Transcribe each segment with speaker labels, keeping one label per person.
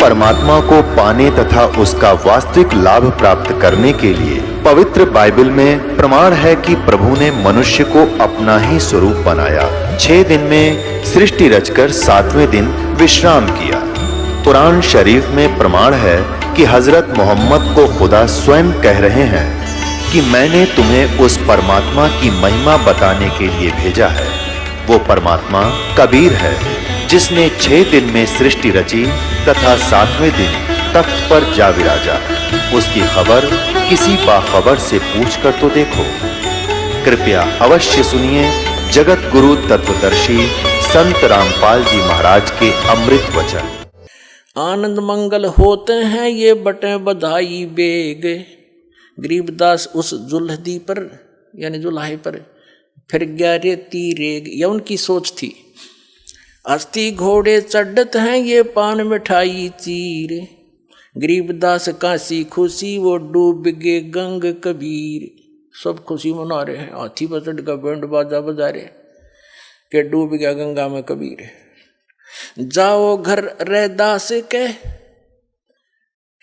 Speaker 1: परमात्मा को पाने तथा उसका वास्तविक लाभ प्राप्त करने के लिए पवित्र बाइबल में प्रमाण है कि प्रभु ने मनुष्य को अपना ही स्वरूप बनाया। 6 दिन में सृष्टि रचकर 7वें दिन विश्राम किया। कुरान शरीफ में प्रमाण है कि हजरत मोहम्मद को खुदा स्वयं कह रहे हैं कि मैंने तुम्हें उस परमात्मा की महिमा बताने के लिए भेजा है। वो परमात्मा कबीर है जिसने 6 दिन में सृष्टि रची तथा 7वें दिन तख्त पर जा विराजा। उसकी खबर किसी बाखबर से पूछ कर तो देखो। कृपया अवश्य सुनिए जगत गुरु तत्वदर्शी संत रामपाल जी महाराज के अमृत वचन।
Speaker 2: आनंद मंगल होते हैं ये बटे बधाई बेग। गरीबदास उस जुल्हदी पर यानी जुल्हाई पर फिर गया रे तीरेग, यह उनकी सोच थी। अस्थि घोड़े चढ़त हैं ये पान मिठाई चीर। गरीबदास काशी खुशी वो डूब गे गंग कबीर। सब खुशी मना रहे हैं, हाथी पर चढ़ का बैंड बाजा बजा रहे के डूब गया गंगा में कबीर। जाओ घर रैदास के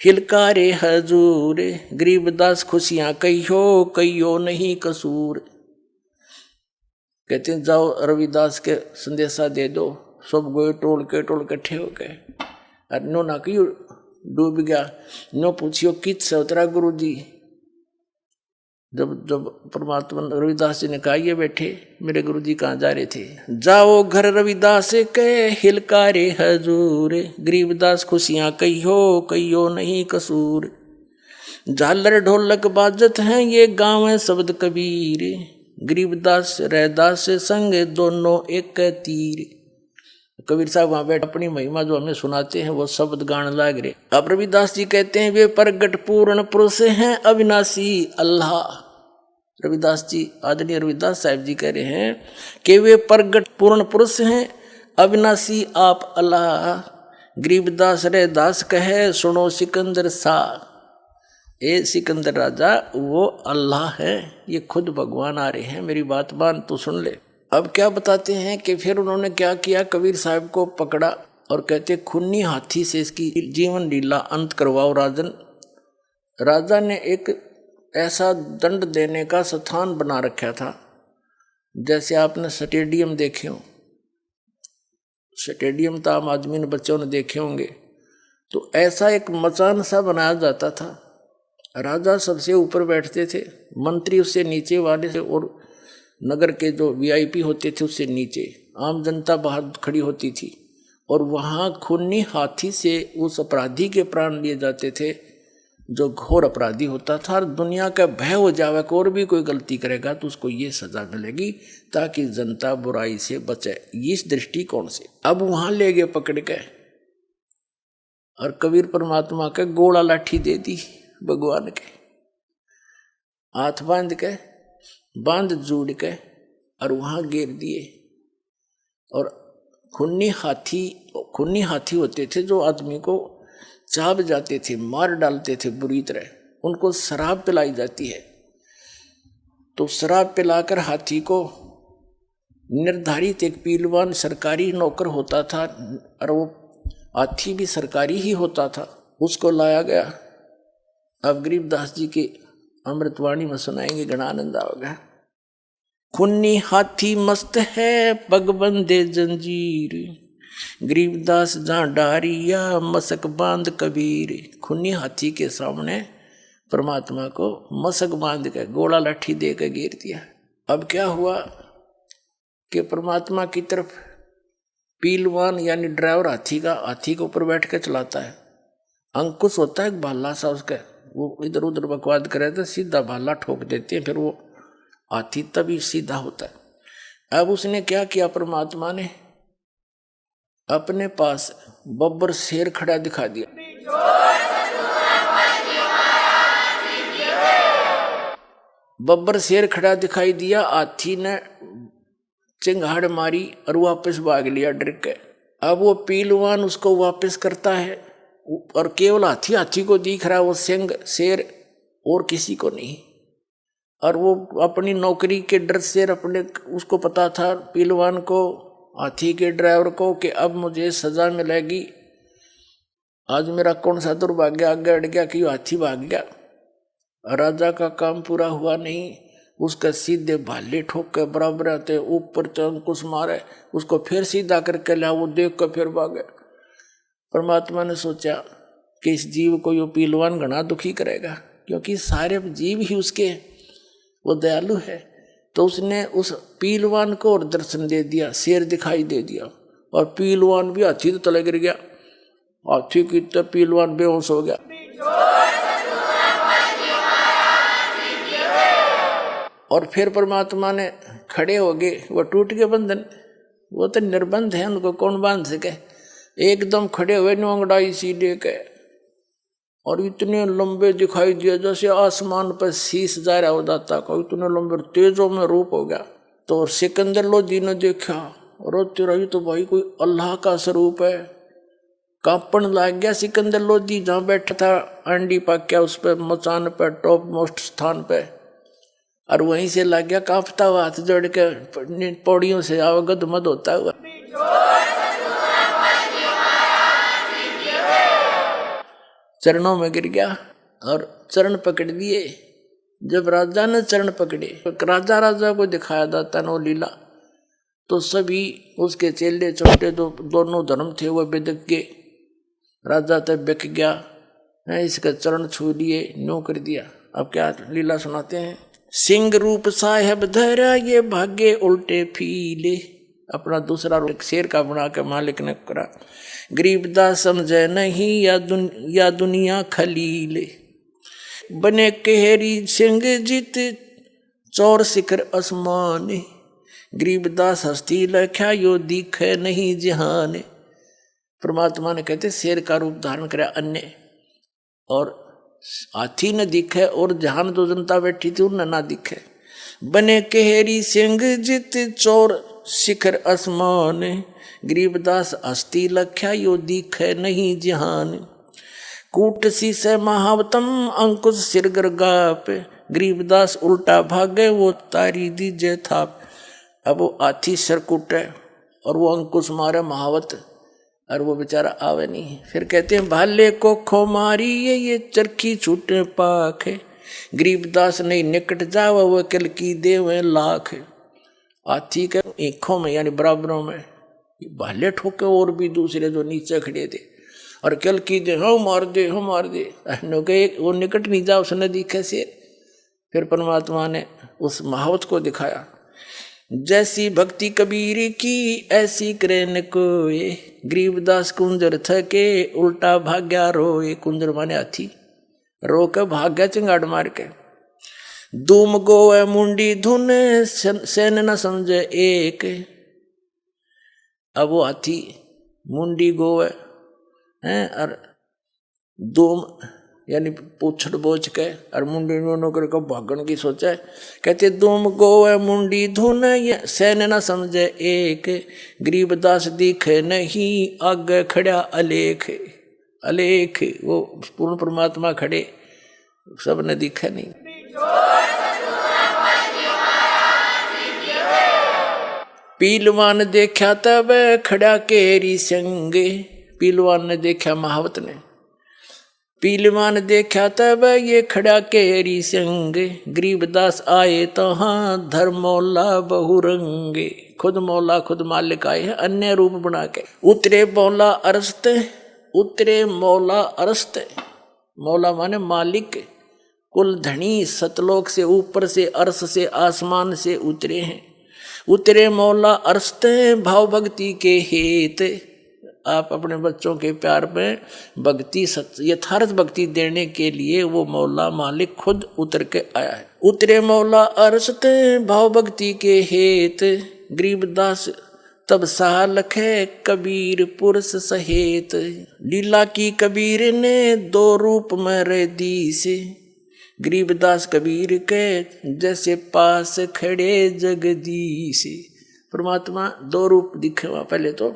Speaker 2: हिलकारे हजूर। गरीबदास खुशियां कहियो नहीं कसूर। कहते हैं जाओ रविदास के संदेशा दे दो। सब गए टोल के इकट्ठे हो गए। और नो ना क्यों डूब गया, नो पूछियो कित से उतरा गुरु जी। जब परमात्मा रविदास जी ने कहा ये बैठे मेरे गुरु जी कहाँ जा रहे थे। जाओ घर रविदास के हिलकारे हजूर। गरीबदास खुशियां कहियो नहीं कसूर। झालर ढोलक बाजत हैं ये गाँव है शब्द कबीर। गरीबदास रैदास से संग दोनों एक तीर। कबीर साहब वहां बैठ अपनी महिमा जो हमें सुनाते हैं वो शब्द गान लाग रहे। अब रविदास जी कहते हैं वे प्रगट पूर्ण पुरुष हैं अविनाशी अल्लाह। रविदास जी आदरणीय रविदास साहब जी कह रहे हैं कि वे प्रगट पूर्ण पुरुष हैं अविनाशी आप अल्लाह। गरीबदास रैदास कहे सुनो सिकंदर शाह। ए सिकंदर राजा वो अल्लाह है, ये खुद भगवान आ रहे हैं, मेरी बात मान तो सुन ले। अब क्या बताते हैं कि फिर उन्होंने क्या किया, कबीर साहब को पकड़ा और कहते खूनी हाथी से इसकी जीवन लीला अंत करवाओ राजन। राजा ने एक ऐसा दंड देने का स्थान बना रखा था जैसे आपने स्टेडियम देखे हो। स्टेडियम तो आम आदमी ने बच्चों ने देखे होंगे, तो ऐसा एक मचान सा बनाया जाता था। राजा सबसे ऊपर बैठते थे, मंत्री उससे नीचे वाले से, और नगर के जो वीआईपी होते थे उससे नीचे, आम जनता बाहर खड़ी होती थी। और वहाँ खूनी हाथी से उस अपराधी के प्राण लिए जाते थे जो घोर अपराधी होता था। और दुनिया का भय हो जावे कि और भी कोई गलती करेगा तो उसको ये सजा मिलेगी ताकि जनता बुराई से बचे, इस दृष्टिकोण से। अब वहाँ ले गए पकड़ के और कबीर परमात्मा के गोला लाठी दे दी भगवान के, हाथ बांध जोड़ के और वहां गिर दिए। और खूनी हाथी होते थे जो आदमी को चाब जाते थे, मार डालते थे बुरी तरह। उनको शराब पिलाई जाती है, तो शराब पिलाकर हाथी को निर्धारित एक पीलवान सरकारी नौकर होता था, और वो हाथी भी सरकारी ही होता था, उसको लाया गया। अब गरीबदास जी के अमृतवाणी में सुनाएंगे, गणा आनंद आओगे। खूनी हाथी मस्त है पग बंदे जंजीर। गरीबदास जहाँ डारिया मसक बांध कबीर। खूनी हाथी के सामने परमात्मा को मसक बांध के गोला लाठी दे के गिर दिया। अब क्या हुआ कि परमात्मा की तरफ पीलवान यानी ड्राइवर हाथी के ऊपर बैठ के चलाता है। अंकुश होता है भाला सा उसका, वो इधर उधर बकवाद करे तो सीधा भाला ठोक देते हैं, फिर वो हाथी तभी सीधा होता है। अब उसने क्या किया, परमात्मा ने अपने पास बब्बर शेर खड़ा दिखा दिया। बब्बर शेर खड़ा दिखाई दिया। हाथी ने चिंगाड़ मारी और वापस भाग लिया डर के। अब वो पीलवान उसको वापस करता है और केवल हाथी को दिख रहा है वो सिंह शेर, और किसी को नहीं। और वो अपनी नौकरी के डर से उसको पता था पीलवान को, हाथी के ड्राइवर को, कि अब मुझे सजा मिलेगी। आज मेरा कौन सा दुर्भाग्य आगे अड़ गया कि हाथी भाग गया। राजा का काम पूरा हुआ नहीं, उसका सीधे भाले ठोक के बराबर आते ऊपर अंकुश मारे, उसको फिर सीधा करके ला, वो देख कर फिर भागे। परमात्मा ने सोचा कि इस जीव को यो पीलवान घना दुखी करेगा, क्योंकि सारे जीव ही उसके वो दयालु है। तो उसने उस पीलवान को और दर्शन दे दिया, शेर दिखाई दे दिया, और पीलवान भी हाथी तो तले गिर गया। हाथी की तो पीलवान बेहोश हो गया। और फिर परमात्मा ने खड़े हो गए, वो टूट गए बंधन, वो तो निर्बंध है, उनको कौन बांध सके। एकदम खड़े हुए अंगड़ाई सीधे के, और इतने लंबे दिखाई दिए जैसे आसमान पर शीश जा रहा हो दाता का, इतने लंबे तेजों में रूप हो गया। तो सिकंदर लोधी ने देखा, रोते रही तो भाई कोई अल्लाह का स्वरूप है। कांपन लग गया सिकंदर लोधी, जहाँ बैठा था अंडी पाक्या उस पर मचान पर टॉप मोस्ट स्थान पे, और वहीं से लग गया कांपता हुआ, हाथ जोड़ के पौड़ियों से अवगत मत होता हुआ। चरणों में गिर गया और चरण पकड़ लिए। जब राजा ने चरण पकड़े, राजा को दिखाया दाता ने लीला, तो सभी उसके चेले छोटे दोनों धर्म थे वो बिदक गए। राजा तब बिक गया, इसका चरण छू लिए, न्यू कर दिया। अब क्या लीला सुनाते हैं। सिंह रूप साहेब धरा ये भागे उल्टे फीले, अपना दूसरा रूप शेर का बना के मालिक ने करा। गरीबदास समझे नहीं या दुनिया खलीले, बने केहरी सिंह जित चौर शिखर आसमान। गरीबदास हस्ती लख्या यो दिखे नहीं जहान। परमात्मा ने कहते शेर का रूप धारण करा अन्य, और हाथी न दिखे, और जहान जो जनता बैठी थी उन्हें ना दिखे। बने केहरी सिंह जित चौर शिखर आसमान। गरीबदास हस्ती लख्या यो दिखे नहीं जहान। कूट शीश महावतम अंकुश सिर गर्गाप। गरीबदास उल्टा भागे वो तारी दीजे थाप। अब वो हाथी सर कूटे और वो अंकुश मारे महावत, और वो बेचारा आवे नहीं। फिर कहते हैं भाले को खो मारी ये चरखी छूटे पाख। गरीबदास नहीं निकट जावा वो कल की देवे लाख। हाथी के आँखों में यानी बराबरों में भाले ठोके, और भी दूसरे जो नीचे खड़े थे, और कल की दे हम मार दे हम मार दे। वो निकट नहीं जा, उसने दिखे से। फिर परमात्मा ने उस महावत को दिखाया, जैसी भक्ति कबीर की ऐसी करे न कोई। गरीबदास कुंजर थके उल्टा भाग्या रोए। कुंजर माने हाथी, रो के भाग्या चिंगाड़ मार के। दूम गोए मुंडी धुन सेन न समझे एक। अब वो हाथी मुंडी गोए हैं, और दूम यानी पूछड़ बोझ के, और मुंडी नो करके भागन की सोचे। कहते दूम गोए मुंडी धुन सेन न समझे एक। गरीबदास दिखे नहीं आगे खड़ा अलेख। अलेख वो पूर्ण परमात्मा खड़े, सब ने दिखे नहीं। पीलवान देखा तब खड़ा केरी संगे। पीलवान ने देखा महावत ने, पीलवान देखा तब ये खड़ा केरी संगे। गरीबदास आए तो हाँ धर्मौला बहुरंगे। खुद मौला खुद मालिक आए हैं अन्य रूप बना के। उतरे मौला अरस्त, उतरे मौला अरस्त। मौला माने मालिक, कुल धनी, सतलोक से ऊपर से अर्श से आसमान से उतरे हैं। उतरे मौला अरस्त भाव भक्ति के हेत। आप अपने बच्चों के प्यार में भक्ति यथार्थ भक्ति देने के लिए वो मौला मालिक खुद उतर के आया है। उतरे मौला अरस्त भाव भक्ति के हेत। गरीबदास तब सहा लखे कबीर पुरुष सहेत। लीला की कबीर ने दो रूप में रह दी से। गरीबदास कबीर के जैसे पास खड़े जगदीश। परमात्मा दो रूप दिखे वहाँ, पहले तो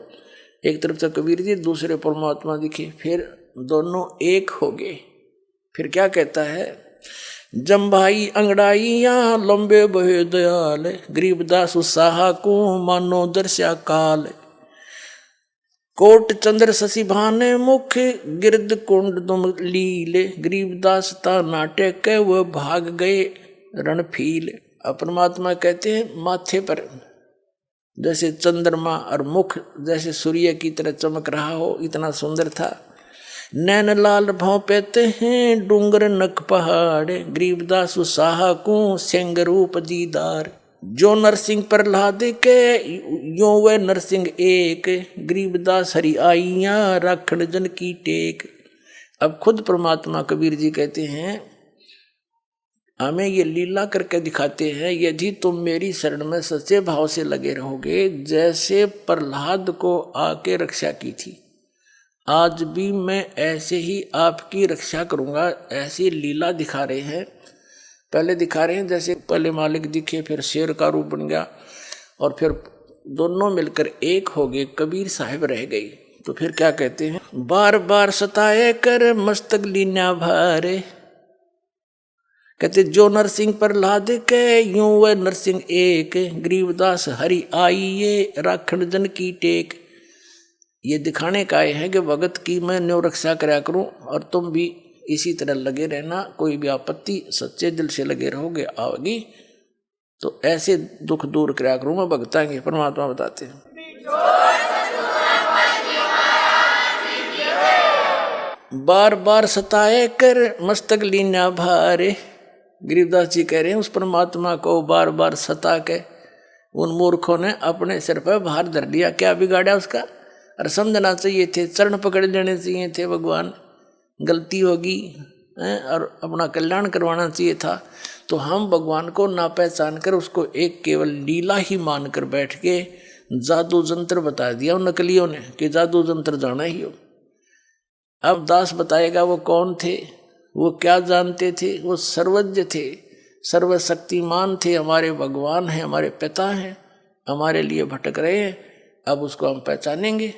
Speaker 2: एक तरफ से कबीर जी, दूसरे परमात्मा दिखे, फिर दोनों एक हो गए। फिर क्या कहता है, जम्भाई अंगड़ाइया लंबे बहे दयाल। गरीबदास उत्साह को मानो दर्शा काल। कोट चंद्र शशि भाने मुख गिरद कुंड दुम लीले गरीबदास ता नाटक के वह भाग गए रणफील। परमात्मा कहते हैं माथे पर जैसे चंद्रमा और मुख जैसे सूर्य की तरह चमक रहा हो, इतना सुंदर था। नैन लाल भाव पेते हैं डूंगर नक पहाड़ गरीबदास साहा को सिंह रूप दीदार। जो नरसिंह प्रहलाद के यो वे नरसिंह एक गरीबदास हरि आइया राखण जन की टेक। अब खुद परमात्मा कबीर जी कहते हैं हमें ये लीला करके दिखाते हैं, यदि तुम मेरी शरण में सच्चे भाव से लगे रहोगे, जैसे प्रहलाद को आके रक्षा की थी, आज भी मैं ऐसे ही आपकी रक्षा करूंगा। ऐसी लीला दिखा रहे हैं। पहले दिखा रहे हैं जैसे पहले मालिक दिखे, फिर शेर का रूप बन गया और फिर दोनों मिलकर एक हो गए, कबीर साहब रह गई। तो फिर क्या कहते हैं, बार बार सताए कर मस्तक लीना भारे। कहते जो नरसिंह प्रहलाद के यूं वह नरसिंह एक गरीबदास हरि आइये राखण जन की टेक। ये दिखाने का है कि भगत की मैं न्यो रक्षा कराया करूं और तुम भी इसी तरह लगे रहना। कोई भी आपत्ति सच्चे दिल से लगे रहोगे आओगी तो ऐसे दुख दूर कराया करूं मैं भगतांगे। परमात्मा बताते हैं बार बार सताए कर मस्तक लीना भारे। गरीबदास जी कह रहे हैं उस परमात्मा को बार बार सता के उन मूर्खों ने अपने सिर पर भार धर लिया। क्या बिगाड़ा उसका? और समझना चाहिए थे, चरण पकड़ लेने चाहिए थे, भगवान गलती होगी और अपना कल्याण करवाना चाहिए था। तो हम भगवान को ना पहचान कर उसको एक केवल लीला ही मान कर बैठ के जादू जंत्र बता दिया उन नकलियों ने कि जादू जंत्र जाना ही हो। अब दास बताएगा वो कौन थे, वो क्या जानते थे। वो सर्वज्ञ थे, सर्वशक्तिमान थे, हमारे भगवान हैं, हमारे पिता हैं, हमारे लिए भटक रहे हैं। अब उसको हम पहचानेंगे।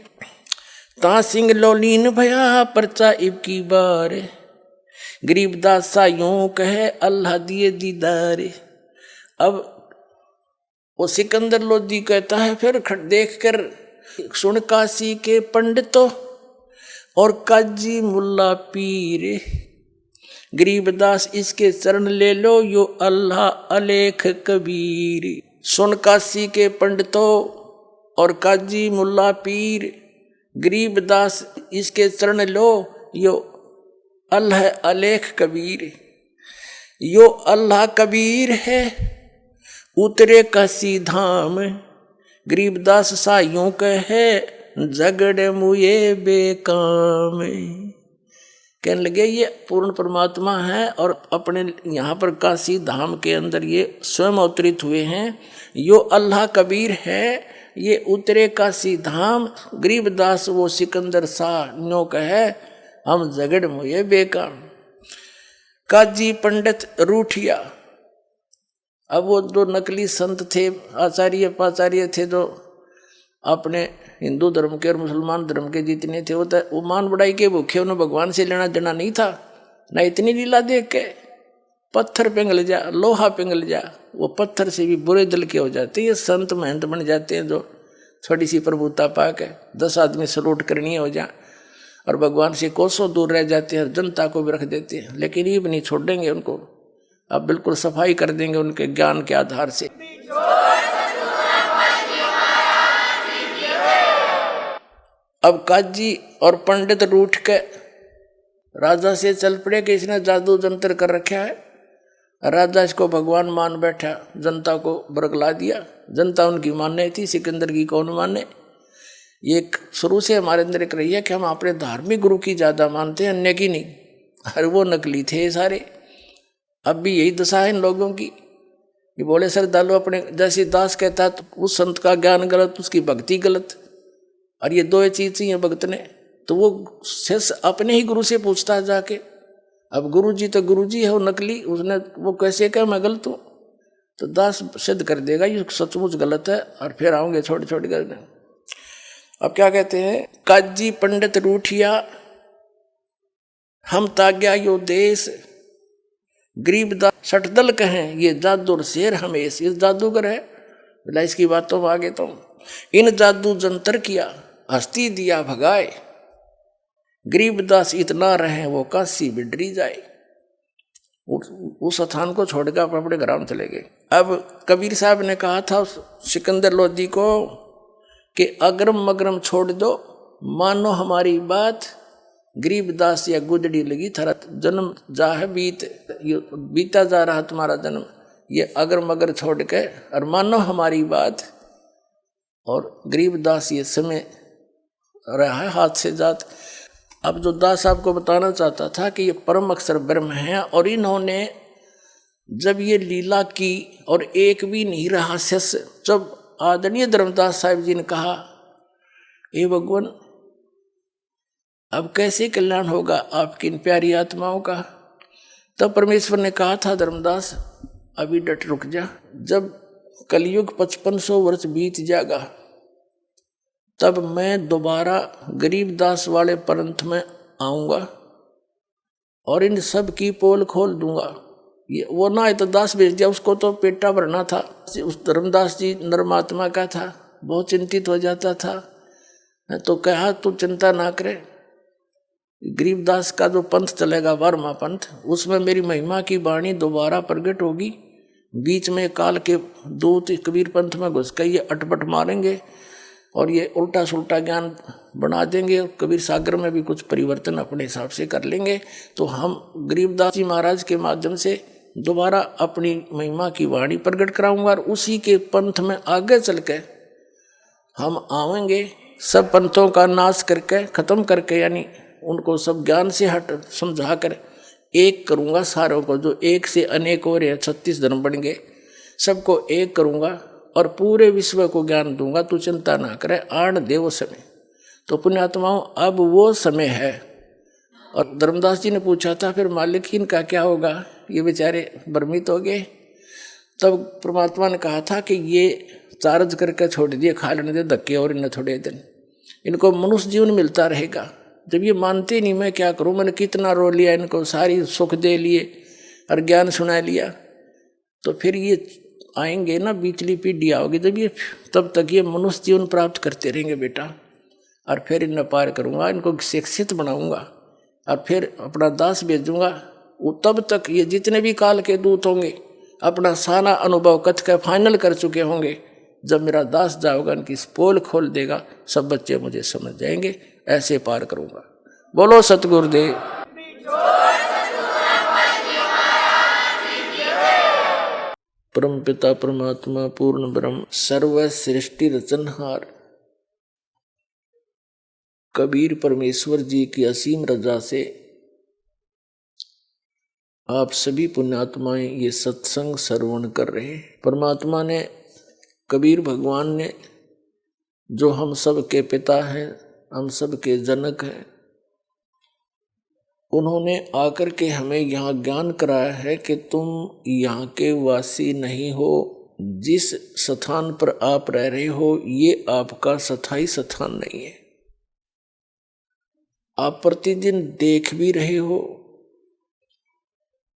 Speaker 2: ता सिंह लोलीन भया परचा इब की बार गरीबदास सा यूं कहे अल्लाह दिए दीदार। अब वो सिकंदर लोधी कहता है फिर देख कर सुन काशी के पंडितों और काजी मुल्ला पीर गरीबदास इसके चरण ले लो यो अल्लाह अलेख कबीर। सुन काशी के पंडितों और काजी मुल्ला पीर गरीबदास इसके चरण लो यो अल्लाह अलेख कबीर। यो अल्लाह कबीर है उतरे काशी धाम गरीबदास सा यूं कहे झगड़ मुए बेकाम। कहने लगे ये पूर्ण परमात्मा है और अपने यहाँ पर काशी धाम के अंदर ये स्वयं अवतरित हुए हैं। यो अल्लाह कबीर है ये उतरे काशी धाम गरीबदास वो सिकंदर सा नो कहे हम झगड़ मुए बेकाम। काजी पंडित रूठिया। अब वो दो नकली संत थे, आचार्य पाचार्य थे, जो अपने हिंदू धर्म के और मुसलमान धर्म के जितने थे वो मान बढ़ाई के भूखे, उन्हें भगवान से लेना देना नहीं था। ना इतनी लीला देख के पत्थर पिघल जा, लोहा पिघल जा, वो पत्थर से भी बुरे दिल के हो जाते हैं। ये संत महंत बन जाते हैं जो थोड़ी सी प्रभुता पा के 10 आदमी सलूट करनी हो जा और भगवान से कोसों दूर रह जाते हैं, जनता को भी रख देते हैं। लेकिन ये भी नहीं छोड़ेंगे उनको, अब बिल्कुल सफाई कर देंगे उनके ज्ञान के आधार से। अब काजी और पंडित रूठ के राजा से चल पड़े कि इसने जादू जंतर कर रखा है। राजा इसको भगवान मान बैठा, जनता को बरगला दिया। जनता उनकी मानने थी, सिकंदर की कौन माने। ये शुरू से हमारे अंदर एक रही है कि हम अपने धार्मिक गुरु की ज़्यादा मानते हैं, अन्य की नहीं। अरे वो नकली थे सारे। अब भी यही दशा है इन लोगों की। ये बोले श्रद्धालु अपने जैसे दास कहता है तो उस संत का ज्ञान गलत, उसकी भक्ति गलत, और ये दो चीज़ चाहिए भक्त ने। तो वो शिष्य अपने ही गुरु से पूछता है जाके। अब गुरु जी तो गुरु जी है, वो नकली, उसने वो कैसे कहा मैं गलत हूँ। तो दास सिद्ध कर देगा ये सचमुच गलत है, और फिर आओगे छोटे छोटे करने। अब क्या कहते हैं, काजी पंडित रूठिया हम ताग्या यो देश गरीबदास सटदल कहें ये जादू शेर हमेश। ये जादूगर है, बोला इसकी बातों में आगे तो इन जादू जंतर किया। हस्ती दिया भगाए, गरीबदास इतना रहे वो काशी बिडरी जाए। उस स्थान को छोड़कर अपने ग्राम चले गए। अब कबीर साहब ने कहा था उस सिकंदर लोधी को कि अगरम मगरम छोड़ दो, मानो हमारी बात, गरीबदास या गुदड़ी लगी थारा जन्म जा है बीता जा रहा तुम्हारा जन्म, ये अगर मगर छोड़ के और मानो हमारी बात। और गरीबदास ये समय रहा है हाथ से जात। अब जो दास साहब को बताना चाहता था कि ये परम अक्षर ब्रह्म है, और इन्होंने जब ये लीला की और एक भी नहीं रहा शेष, जब आदरणीय धर्मदास साहिब जी ने कहा हे भगवान अब कैसे कल्याण होगा आपकी इन प्यारी आत्माओं का, तब परमेश्वर ने कहा था धर्मदास अभी डट रुक जा, जब कलयुग 5500 वर्ष बीत जाएगा तब मैं दोबारा गरीबदास वाले पंथ में आऊँगा और इन सब की पोल खोल दूंगा। ये वो ना तो दास भेज दिया, उसको तो पेटा भरना था। उस धर्मदास जी नरमात्मा का था, बहुत चिंतित हो जाता था, तो कहा तू चिंता ना करे, गरीबदास का जो पंथ चलेगा 12वां पंथ, उसमें मेरी महिमा की वाणी दोबारा प्रकट होगी। बीच में काल के दूत कबीर पंथ में घुस के ये अटपट मारेंगे और ये उल्टा सुल्टा ज्ञान बना देंगे, और कबीर सागर में भी कुछ परिवर्तन अपने हिसाब से कर लेंगे। तो हम गरीबदास जी महाराज के माध्यम से दोबारा अपनी महिमा की वाणी प्रकट कराऊंगा और उसी के पंथ में आगे चल के हम आवेंगे, सब पंथों का नाश करके खत्म करके, यानी उनको सब ज्ञान से हट समझा कर एक करूंगा सारों को, जो एक से अनेक हो रहे 36 धर्म बन गए, सबको एक करूंगा और पूरे विश्व को ज्ञान दूंगा, तू चिंता ना करे, आण दे वो समय। तो पुण्यात्माओं अब वो समय है। और धर्मदास जी ने पूछा था फिर मालिक इनका क्या होगा, ये बेचारे भ्रमित हो गए। तब परमात्मा ने कहा था कि ये चार्ज करके छोड़ दिए, खा लेने दे धक्के और इन्हें थोड़े दिन, इनको मनुष्य जीवन मिलता रहेगा। जब ये मानते नहीं मैं क्या करूं, मैंने कितना रो लिया, इनको सारी सुख दे लिए और ज्ञान सुना लिया, तो फिर ये आएंगे ना बीचली पीढ़ी आओगी, जब ये तब तक ये मनुष्य जीवन प्राप्त करते रहेंगे बेटा, और फिर इन्हें पार करूंगा, इनको शिक्षित बनाऊंगा और फिर अपना दास भेजूंगा। वो तब तक ये जितने भी काल के दूत होंगे अपना सारा अनुभव कथ के फाइनल कर चुके होंगे। जब मेरा दास जाओगा इनकी पोल खोल देगा, सब बच्चे मुझे समझ जाएंगे, ऐसे पार करूंगा। बोलो सतगुरुदेव। परम पिता परमात्मा पूर्ण ब्रह्म सर्व सृष्टि रचनहार कबीर परमेश्वर जी की असीम रजा से आप सभी पुण्यात्माएं ये सत्संग श्रवण कर रहे हैं। परमात्मा ने, कबीर भगवान ने, जो हम सब के पिता हैं, हम सब के जनक हैं, उन्होंने आकर के हमें यहाँ ज्ञान कराया है कि तुम यहाँ के वासी नहीं हो, जिस स्थान पर आप रह रहे हो ये आपका स्थायी स्थान नहीं है। आप प्रतिदिन देख भी रहे हो,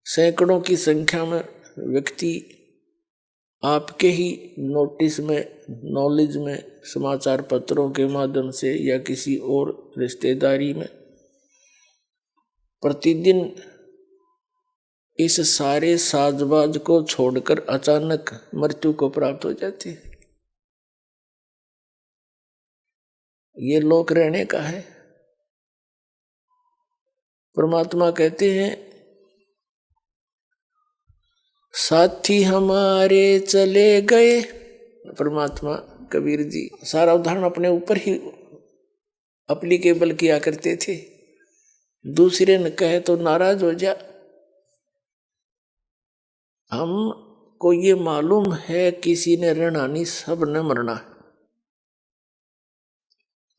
Speaker 2: सैकड़ों की संख्या में व्यक्ति आपके ही नोटिस में, नॉलेज में, समाचार पत्रों के माध्यम से या किसी और रिश्तेदारी में प्रतिदिन इस सारे साजबाज को छोड़कर अचानक मृत्यु को प्राप्त हो जाती है। ये लोक रहने का है। परमात्मा कहते हैं साथी हमारे चले गए। परमात्मा कबीर जी सारा उदाहरण अपने ऊपर ही एप्लीकेबल किया करते थे। दूसरे न कहे तो नाराज हो जा। हमको ये मालूम है किसी ने रहना नहीं, सब ने मरना,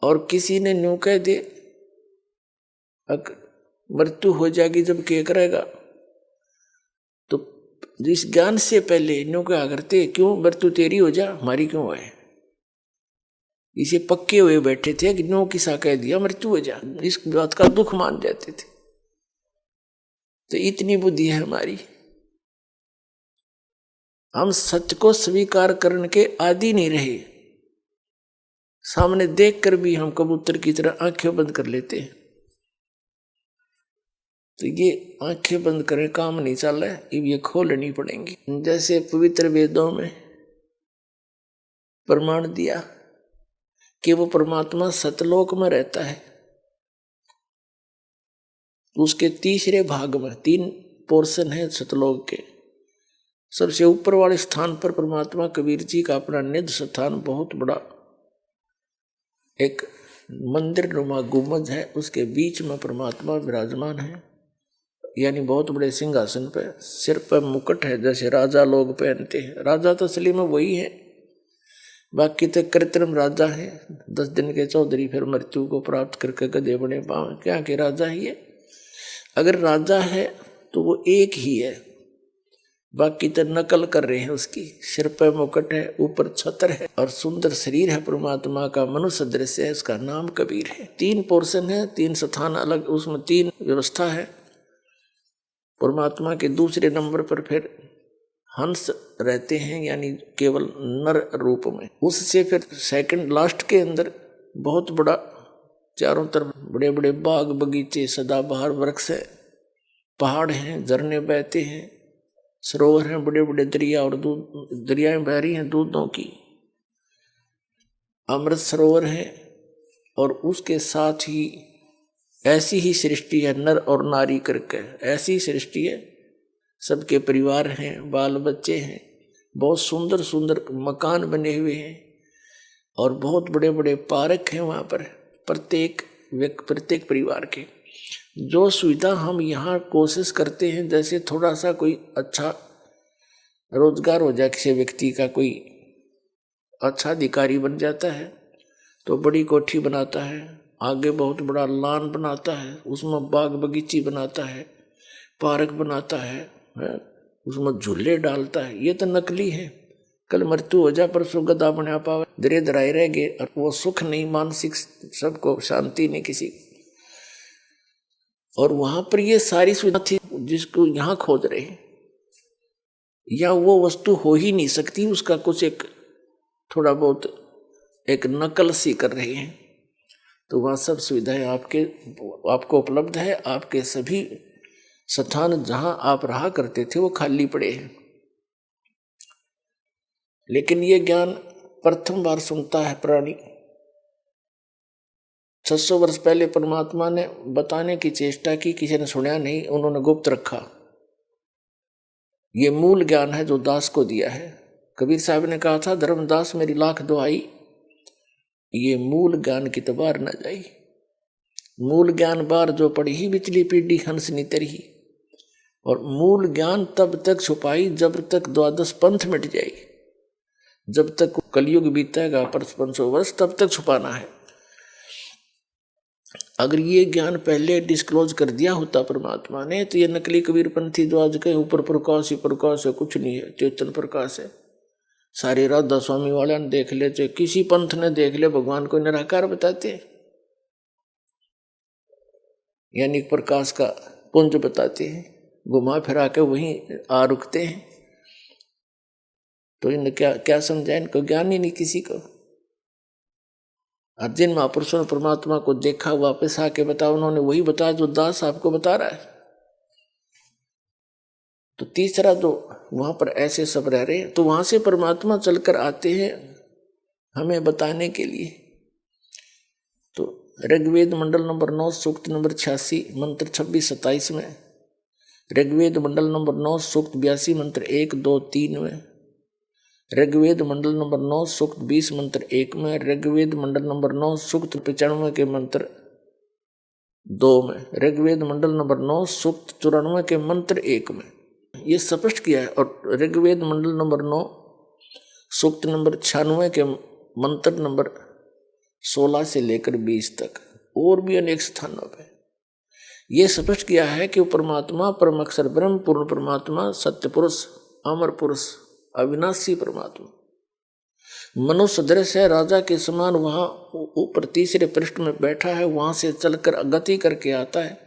Speaker 2: और किसी ने न्यू कह दे मृत्यु हो जाएगी जब क्या करेगा, तो जिस ज्ञान से पहले न्यू कहा करते क्यों मृत्यु तेरी हो जा हमारी क्यों है, इसे पक्के हुए बैठे थे कि न्यू किसा कह दिया मृत्यु हो जा, इस बात का दुख मान जाते थे। तो इतनी बुद्धि है हमारी, हम सत्य को स्वीकार करने के आदि नहीं रहे। सामने देखकर भी हम कबूतर की तरह आंखें बंद कर लेते हैं। तो ये आंखें बंद करें काम नहीं चल रहा है, ये खोलनी पड़ेंगी। जैसे पवित्र वेदों में प्रमाण दिया कि वो परमात्मा सतलोक में रहता है, उसके तीसरे भाग में 3 पोर्शन है सतलोक के। सबसे ऊपर वाले स्थान पर परमात्मा कबीर जी का अपना निज स्थान, बहुत बड़ा एक मंदिर नुमा गुंबद है, उसके बीच में परमात्मा विराजमान है, यानी बहुत बड़े सिंहासन पे। सिर पर मुकुट है जैसे राजा लोग पहनते हैं। राजा तो असली में वही है, बाकी तो कृत्रिम राजा है। 10 दिन के चौधरी फिर मृत्यु को प्राप्त करके गधे बने पावे, क्या के राजा ही है। अगर राजा है तो वो एक ही है, बाकी तो नकल कर रहे हैं उसकी। सिर पर मुकुट है, ऊपर छत्र है और सुंदर शरीर है परमात्मा का, मनुष्य दृश्य है, उसका नाम कबीर है। 3 पोर्शन है, 3 स्थान अलग, उसमें 3 व्यवस्था है। परमात्मा के दूसरे नंबर पर फिर हंस रहते हैं, यानी केवल नर रूप में। उससे फिर सेकंड लास्ट के अंदर बहुत बड़ा, चारों तरफ बड़े बड़े बाग बगीचे, सदाबहार वृक्ष है, पहाड़ हैं, झरने बहते हैं, सरोवर हैं, बड़े बड़े दरिया और दरियाएं बह रही हैं दूधों की, अमृत सरोवर है। और उसके साथ ही ऐसी ही सृष्टि है, नर और नारी करके ऐसी सृष्टि है। सबके परिवार हैं, बाल बच्चे हैं, बहुत सुंदर सुंदर मकान बने हुए हैं और बहुत बड़े बड़े पार्क हैं वहाँ पर, प्रत्येक परिवार के। जो सुविधा हम यहाँ कोशिश करते हैं, जैसे थोड़ा सा कोई अच्छा रोजगार हो जाए, किसी व्यक्ति का कोई अच्छा अधिकारी बन जाता है तो बड़ी कोठी बनाता है, आगे बहुत बड़ा लॉन बनाता है, उसमें बाग बगीची बनाता है, पार्क बनाता है, उसमें झूले डालता है। ये तो नकली है। कल मृत्यु हो जाए परसों गदा बना पावे, धीरे धराए रह गए और वो सुख नहीं, मानसिक सबको शांति नहीं किसी। और वहां पर ये सारी सुविधा थी जिसको यहाँ खोज रहे हैं, या वो वस्तु हो ही नहीं सकती, उसका कुछ एक थोड़ा बहुत एक नकल सी कर रहे हैं। तो वहाँ सब सुविधाएं आपको उपलब्ध है। आपके सभी स्थान जहां आप रहा करते थे वो खाली पड़े हैं। लेकिन ये ज्ञान प्रथम बार सुनता है प्राणी। 600 वर्ष पहले परमात्मा ने बताने की चेष्टा की, किसी ने सुना नहीं, उन्होंने गुप्त रखा। ये मूल ज्ञान है जो दास को दिया है। कबीर साहब ने कहा था, धर्मदास मेरी लाख दुआई, ये मूल ज्ञान की तो बार न जाई। मूल ज्ञान बार जो पड़ी ही बिचली पीढ़ी हंसनी तरही। और मूल ज्ञान तब तक छुपाई जब तक 12 पंथ मिट जाए, जब तक कलयुग बीतेगा 500 वर्ष, तब तक छुपाना है। अगर ये ज्ञान पहले डिस्क्लोज कर दिया होता परमात्मा ने, तो ये नकली कबीरपंथी जो आज के ऊपर प्रकाश ही प्रकाश है, कुछ नहीं है, चेतन प्रकाश है। सारे राधा स्वामी वाले ने देख ले, चाहे किसी पंथ ने देख ले, भगवान को निराकार बताते, यानी प्रकाश का पुंज बताते हैं, घुमा फिरा के वहीं आ रुकते हैं। तो इन क्या समझा, इनको ज्ञान ही नहीं किसी को। और जिन महापुरुषों ने परमात्मा को देखा, वापस आके बताया, उन्होंने वही बताया जो दास आपको बता रहा है। तो तीसरा जो वहां पर ऐसे सब रह रहे हैं, तो वहां से परमात्मा चलकर आते हैं हमें बताने के लिए। तो ऋग्वेद मंडल नंबर 9 सूक्त नंबर 86 मंत्र 26-27 में, ऋग्वेद मंडल नंबर 9 सूक्त 82 मंत्र 1, 2, 3 में, ऋग्वेद मंडल नंबर 9 सूक्त 20 मंत्र 1 में, ऋग्वेद मंडल नंबर 9 सूक्त 95 के मंत्र 2 में, ऋग्वेद मंडल नंबर 9 सूक्त 94 के मंत्र 1 में ये स्पष्ट किया है। और ऋग्वेद मंडल नंबर 9 सूक्त नंबर 96 के मंत्र नंबर 16 से लेकर 20 तक और भी अनेक स्थानों पे ये स्पष्ट किया है कि परमात्मा परम अक्षर ब्रह्म, पूर्ण परमात्मा, सत्य पुरुष, अमर पुरुष, अविनाशी परमात्मा मनुष्य दृश्य है, राजा के समान वहां ऊपर तीसरे पृष्ठ में बैठा है। वहां से चलकर गति करके आता है,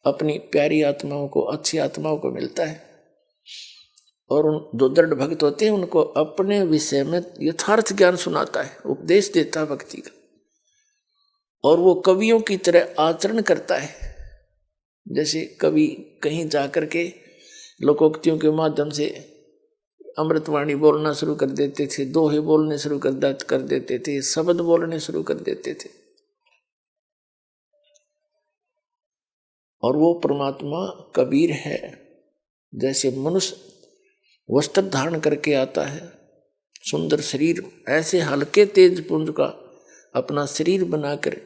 Speaker 2: अपनी प्यारी आत्माओं को, अच्छी आत्माओं को मिलता है। और उन जो दृढ़ भक्त होते हैं उनको अपने विषय में यथार्थ ज्ञान सुनाता है, उपदेश देता है भक्ति का, और वो कवियों की तरह आचरण करता है। जैसे कवि कहीं जाकर के लोकोक्तियों के माध्यम से अमृतवाणी बोलना शुरू कर देते थे, दोहे बोलने शुरू कर देते थे, शब्द बोलने शुरू कर देते थे, और वो परमात्मा कबीर है। जैसे मनुष्य वस्त्र धारण करके आता है, सुंदर शरीर, ऐसे हल्के तेज पुंज का अपना शरीर बनाकर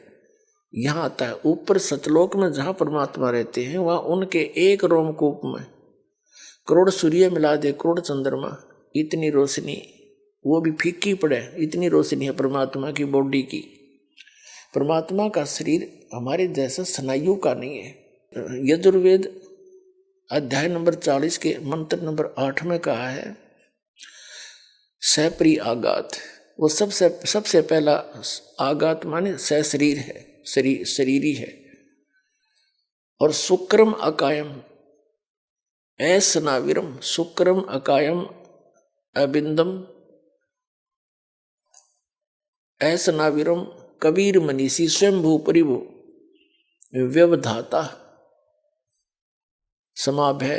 Speaker 2: यहाँ आता है। ऊपर सतलोक में जहाँ परमात्मा रहते हैं वहाँ उनके एक रोमकूप में करोड़ सूर्य मिला दे, करोड़ चंद्रमा, इतनी रोशनी, वो भी फीकी पड़े, इतनी रोशनी है परमात्मा की बॉडी की। परमात्मा का शरीर हमारे जैसा स्नायु का नहीं है। यजुर्वेद अध्याय नंबर 40 के मंत्र नंबर 8 में कहा है सप्री आगात। वो सबसे पहला आगात माने शरीर है, शरीरी है। और शुक्रम अकायम ऐसनाविरम, शुक्रम अकायम अबिंदम ऐसनाविरम कबीर मनीषी स्वयंभू परिभु व्यवधाता समाभय।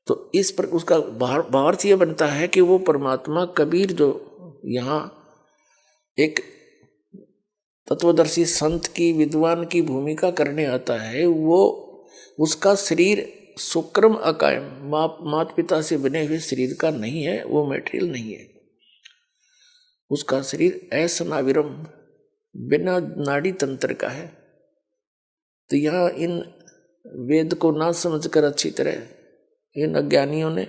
Speaker 2: तो इस पर उसका भावार्थ यह बनता है कि वो परमात्मा कबीर जो यहाँ एक तत्वदर्शी संत की, विद्वान की भूमिका करने आता है, वो उसका शरीर शुक्रम अकायम, माता पिता से बने हुए शरीर का नहीं है, वो मटेरियल नहीं है। उसका शरीर ऐसनाविरम, बिना नाड़ी तंत्र का है। तो यहाँ इन वेद को ना समझकर अच्छी तरह इन अज्ञानियों ने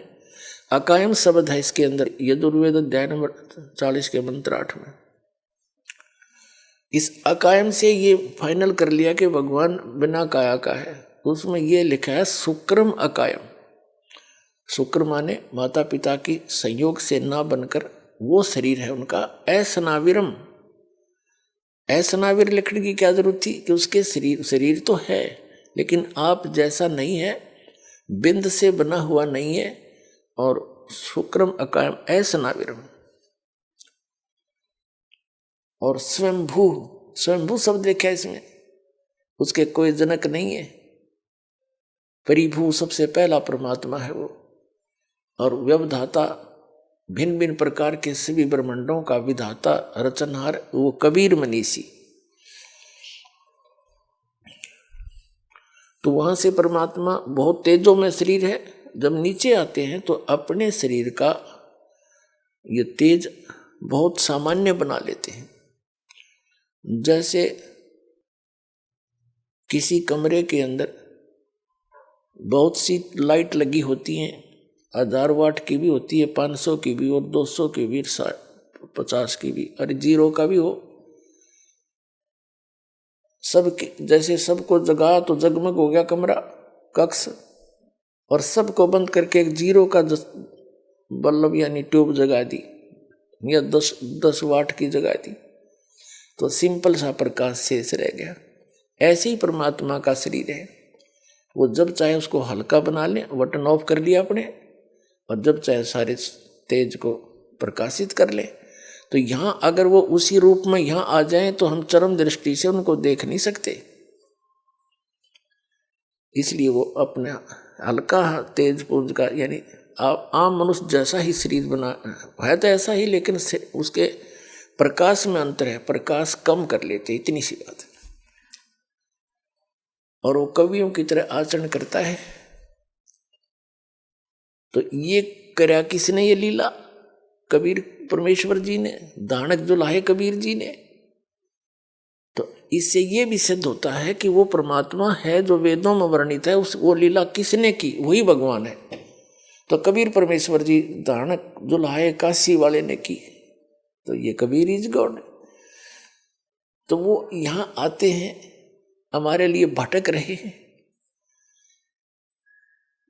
Speaker 2: अकायम शब्द है इसके अंदर, यजुर्वेद अध्याय नंबर 40 के मंत्र 8 में, इस अकायम से ये फाइनल कर लिया कि भगवान बिना काया का है। उसमें ये लिखा है शुक्रम अकायम। शुक्र माने माता पिता की संयोग से ना बनकर वो शरीर है उनका। ऐसनाविरम, ऐसनाविर लिखने की क्या जरूरत थी कि उसके शरीर तो है लेकिन आप जैसा नहीं है, बिंद से बना हुआ नहीं है। और शुक्रम अकायम ऐसनाविरम। और स्वयंभू, स्वयंभू शब्द लिखा है इसमें, उसके कोई जनक नहीं है। परिभू सबसे पहला परमात्मा है वो। और व्यवधाता, भिन्न भिन्न प्रकार के सभी ब्रह्मांडों का विधाता, रचनहार, वो कबीर मनीषी। तो वहां से परमात्मा बहुत तेजों में शरीर है। जब नीचे आते हैं तो अपने शरीर का ये तेज बहुत सामान्य बना लेते हैं। जैसे किसी कमरे के अंदर बहुत सी लाइट लगी होती हैं, 1000 वाट की भी होती है, 500 की भी और 200 की भी, 50 की भी, और 0 का भी हो। सब जैसे सबको जगा तो जगमग हो गया कमरा, कक्ष, और सबको बंद करके एक 0 का बल्ब यानी ट्यूब जगा दी, या 10 वाट की जगा दी, तो सिंपल सा प्रकाश शेष रह गया। ऐसे ही परमात्मा का शरीर है। वो जब चाहे उसको हल्का बना ले, बटन ऑफ कर लिया अपने, और जब चाहे सारे तेज को प्रकाशित कर ले। तो यहाँ अगर वो उसी रूप में यहाँ आ जाएं तो हम चरम दृष्टि से उनको देख नहीं सकते। इसलिए वो अपने हल्का तेज पुंज का, यानी आम मनुष्य जैसा ही शरीर बना है, तो ऐसा ही, लेकिन उसके प्रकाश में अंतर है, प्रकाश कम कर लेते, इतनी सी बात है। और वो कवियों की तरह आचरण करता है। तो ये कर्या किसने, ये लीला कबीर परमेश्वर जी ने, दानक जो लाए कबीर जी ने। तो इससे ये भी सिद्ध होता है कि वो परमात्मा है जो वेदों में वर्णित है, वो लीला किसने की, वही भगवान है। तो कबीर परमेश्वर जी दानक जो लाए काशी वाले ने की, तो ये कबीर इज गॉड। तो वो यहाँ आते हैं, हमारे लिए भटक रहे हैं।